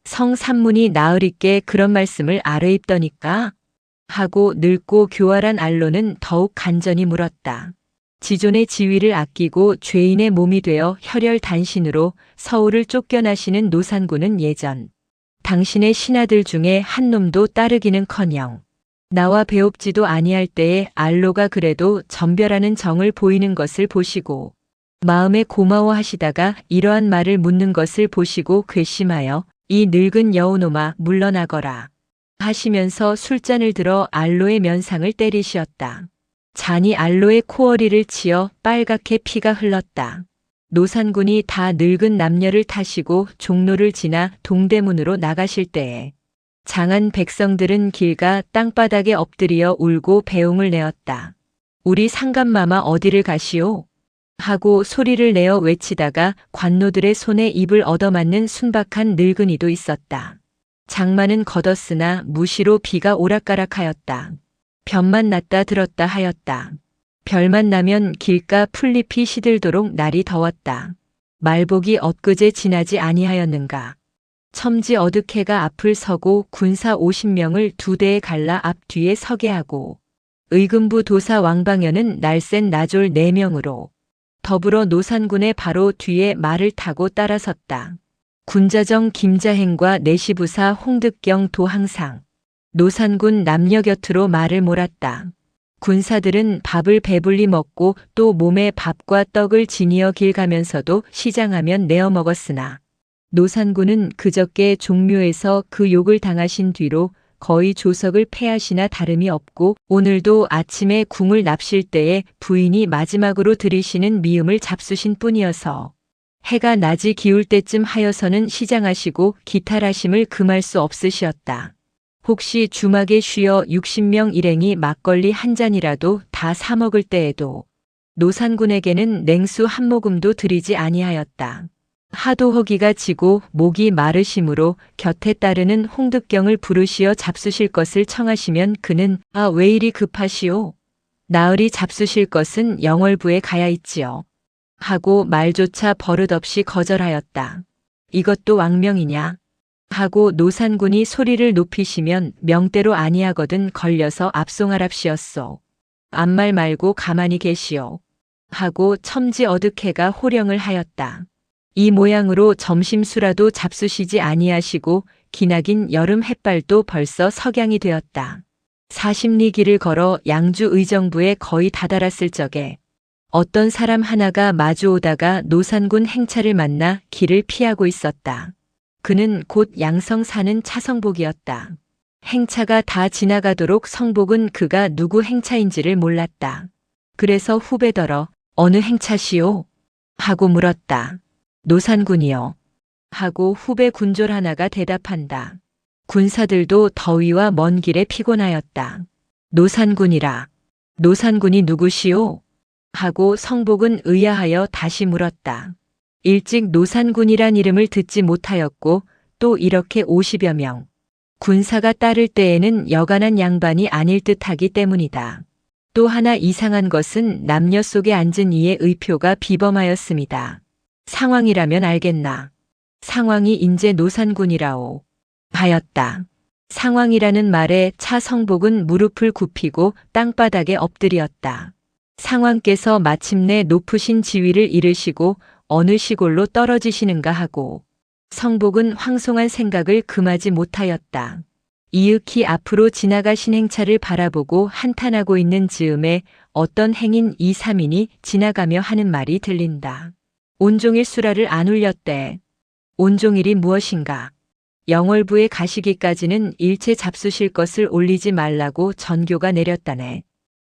성삼문이 나으리께 그런 말씀을 아뢰입더니까? 하고 늙고 교활한 알로는 더욱 간절히 물었다. 지존의 지위를 아끼고 죄인의 몸이 되어 혈혈 단신으로 서울을 쫓겨나시는 노산군은 예전 당신의 신하들 중에 한 놈도 따르기는커녕 나와 배웁지도 아니할 때에 알로가 그래도 전별하는 정을 보이는 것을 보시고 마음에 고마워하시다가 이러한 말을 묻는 것을 보시고 괘씸하여 이 늙은 여우놈아 물러나거라 하시면서 술잔을 들어 알로의 면상을 때리시었다. 잔이 알로의 코어리를 치어 빨갛게 피가 흘렀다. 노산군이 다 늙은 남녀를 타시고 종로를 지나 동대문으로 나가실 때에 장한 백성들은 길가 땅바닥에 엎드려 울고 배웅을 내었다. 우리 상감마마 어디를 가시오? 하고 소리를 내어 외치다가 관노들의 손에 입을 얻어맞는 순박한 늙은이도 있었다. 장마는 걷었으나 무시로 비가 오락가락하였다. 볕만 났다 들었다 하였다. 별만 나면 길가 풀잎이 시들도록 날이 더웠다. 말복이 엊그제 지나지 아니하였는가. 첨지 어둑해가 앞을 서고 군사 50명을 두 대에 갈라 앞뒤에 서게 하고 의금부 도사 왕방연은 날쌘 나졸 4명으로 더불어 노산군의 바로 뒤에 말을 타고 따라섰다. 군자정 김자행과 내시부사 홍득경 도항상, 노산군 남녀 곁으로 말을 몰았다. 군사들은 밥을 배불리 먹고 또 몸에 밥과 떡을 지니어 길 가면서도 시장하면 내어 먹었으나 노산군은 그저께 종묘에서 그 욕을 당하신 뒤로 거의 조석을 패하시나 다름이 없고 오늘도 아침에 궁을 납실 때에 부인이 마지막으로 들이시는 미음을 잡수신 뿐이어서 해가 낮이 기울 때쯤 하여서는 시장하시고 기탈하심을 금할 수 없으시었다. 혹시 주막에 쉬어 60명 일행이 막걸리 한 잔이라도 다 사 먹을 때에도 노산군에게는 냉수 한 모금도 드리지 아니하였다. 하도 허기가 지고 목이 마르심으로 곁에 따르는 홍득경을 부르시어 잡수실 것을 청하시면 그는 아 왜 이리 급하시오? 나으리 잡수실 것은 영월부에 가야 있지요. 하고 말조차 버릇없이 거절하였다. 이것도 왕명이냐? 하고 노산군이 소리를 높이시면 명대로 아니하거든 걸려서 압송하랍시었소. 암말 말고 가만히 계시오. 하고 첨지 어둑해가 호령을 하였다. 이 모양으로 점심수라도 잡수시지 아니하시고 기나긴 여름 햇발도 벌써 석양이 되었다. 40리 길을 걸어 양주 의정부에 거의 다다랐을 적에 어떤 사람 하나가 마주오다가 노산군 행차를 만나 길을 피하고 있었다. 그는 곧 양성 사는 차성복이었다. 행차가 다 지나가도록 성복은 그가 누구 행차인지를 몰랐다. 그래서 후배더러 어느 행차시오? 하고 물었다. 노산군이요. 하고 후배 군졸 하나가 대답한다. 군사들도 더위와 먼 길에 피곤하였다. 노산군이라. 노산군이 누구시오? 하고 성복은 의아하여 다시 물었다. 일찍 노산군이란 이름을 듣지 못하였고 또 이렇게 50여 명 군사가 따를 때에는 여간한 양반이 아닐 듯하기 때문이다. 또 하나 이상한 것은 남녀 속에 앉은 이의 의표가 비범하였습니다. 상황이라면 알겠나. 상황이 인제 노산군이라오. 하였다. 상황이라는 말에 차 성복은 무릎을 굽히고 땅바닥에 엎드렸다. 상황께서 마침내 높으신 지위를 잃으시고 어느 시골로 떨어지시는가 하고 성복은 황송한 생각을 금하지 못하였다. 이윽히 앞으로 지나가신 행차를 바라보고 한탄하고 있는 즈음에 어떤 행인 2, 3인이 지나가며 하는 말이 들린다. 온종일 수라를 안 울렸대. 온종일이 무엇인가? 영월부에 가시기까지는 일체 잡수실 것을 올리지 말라고 전교가 내렸다네.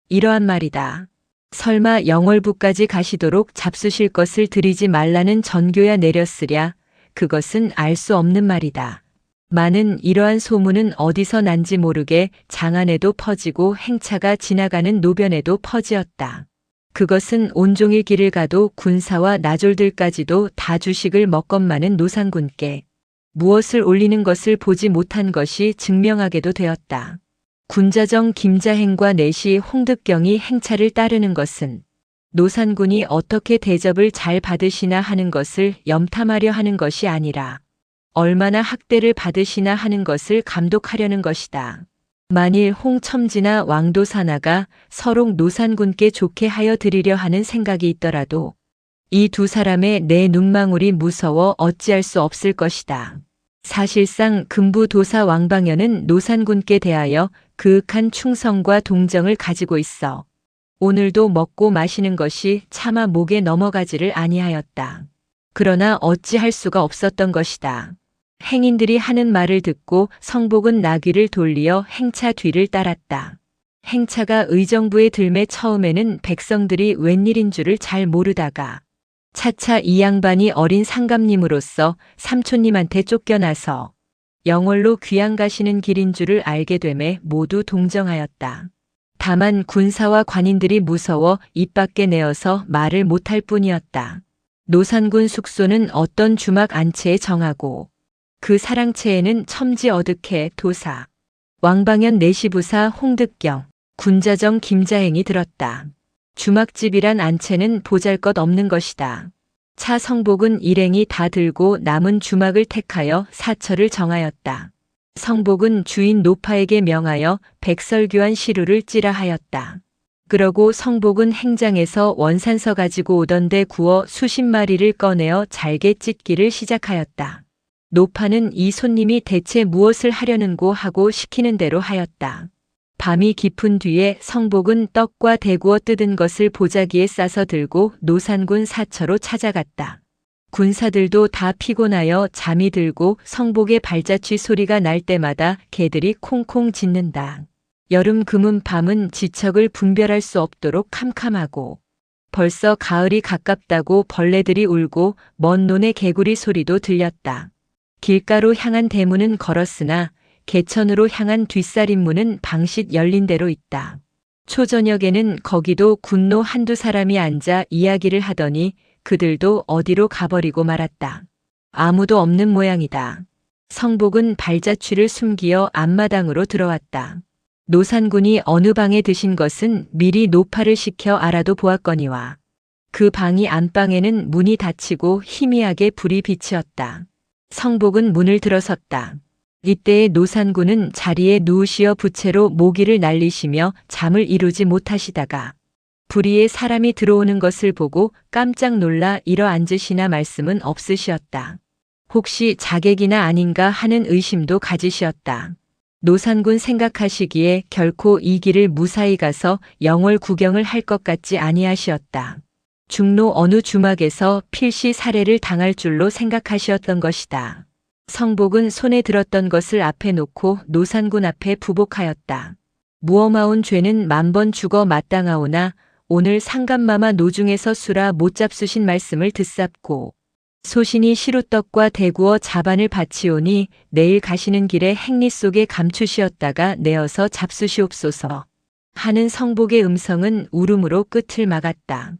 이러한 말이다. 설마 영월부까지 가시도록 잡수실 것을 드리지 말라는 전교야 내렸으랴. 그것은 알 수 없는 말이다. 많은 이러한 소문은 어디서 난지 모르게 장안에도 퍼지고 행차가 지나가는 노변에도 퍼지었다. 그것은 온종일 길을 가도 군사와 나졸들까지도 다 주식을 먹건마는 노산군께 무엇을 올리는 것을 보지 못한 것이 증명하게도 되었다. 군자정 김자행과 내시 홍득경이 행차를 따르는 것은 노산군이 어떻게 대접을 잘 받으시나 하는 것을 염탐하려 하는 것이 아니라 얼마나 학대를 받으시나 하는 것을 감독하려는 것이다. 만일 홍첨지나 왕도사나가 서로 노산군께 좋게 하여 드리려 하는 생각이 있더라도 이 두 사람의 내 눈망울이 무서워 어찌할 수 없을 것이다. 사실상 금부도사 왕방연은 노산군께 대하여 그윽한 충성과 동정을 가지고 있어 오늘도 먹고 마시는 것이 차마 목에 넘어가지를 아니하였다. 그러나 어찌할 수가 없었던 것이다. 행인들이 하는 말을 듣고 성복은 나귀를 돌리어 행차 뒤를 따랐다. 행차가 의정부에 들매 처음에는 백성들이 웬일인 줄을 잘 모르다가 차차 이 양반이 어린 상감님으로서 삼촌님한테 쫓겨나서 영월로 귀양 가시는 길인 줄을 알게 되매 모두 동정하였다. 다만 군사와 관인들이 무서워 입 밖에 내어서 말을 못할 뿐이었다. 노산군 숙소는 어떤 주막 안채에 정하고 그 사랑채에는 첨지 어득해 도사, 왕방현 내시부사 홍득경, 군자정 김자행이 들었다. 주막집이란 안채는 보잘것 없는 것이다. 차 성복은 일행이 다 들고 남은 주막을 택하여 사처를 정하였다. 성복은 주인 노파에게 명하여 백설교환 시루를 찌라 하였다. 그러고 성복은 행장에서 원산서 가지고 오던 데 구워 수십 마리를 꺼내어 잘게 찢기를 시작하였다. 노파는 이 손님이 대체 무엇을 하려는고 하고 시키는 대로 하였다. 밤이 깊은 뒤에 성복은 떡과 대구어 뜯은 것을 보자기에 싸서 들고 노산군 사처로 찾아갔다. 군사들도 다 피곤하여 잠이 들고 성복의 발자취 소리가 날 때마다 개들이 콩콩 짖는다. 여름 금은 밤은 지척을 분별할 수 없도록 캄캄하고 벌써 가을이 가깝다고 벌레들이 울고 먼 논의 개구리 소리도 들렸다. 길가로 향한 대문은 걸었으나 개천으로 향한 뒷살인문은 방싯 열린 대로 있다. 초저녁에는 거기도 군노 한두 사람이 앉아 이야기를 하더니 그들도 어디로 가버리고 말았다. 아무도 없는 모양이다. 성복은 발자취를 숨기어 앞마당으로 들어왔다. 노산군이 어느 방에 드신 것은 미리 노파를 시켜 알아도 보았거니와 그 방이 안방에는 문이 닫히고 희미하게 불이 비치었다. 성복은 문을 들어섰다. 이때에 노산군은 자리에 누우시어 부채로 모기를 날리시며 잠을 이루지 못하시다가 불의에 사람이 들어오는 것을 보고 깜짝 놀라 일어 앉으시나 말씀은 없으시었다. 혹시 자객이나 아닌가 하는 의심도 가지시었다. 노산군 생각하시기에 결코 이 길을 무사히 가서 영월 구경을 할 것 같지 아니하시었다. 중로 어느 주막에서 필시 살해를 당할 줄로 생각하시었던 것이다. 성복은 손에 들었던 것을 앞에 놓고 노산군 앞에 부복하였다. 무엄하온 죄는 만번 죽어 마땅하오나 오늘 상감마마 노중에서 수라 못 잡수신 말씀을 듣삽고 소신이 시루떡과 대구어 자반을 바치오니 내일 가시는 길에 행리 속에 감추시었다가 내어서 잡수시옵소서 하는 성복의 음성은 울음으로 끝을 막았다.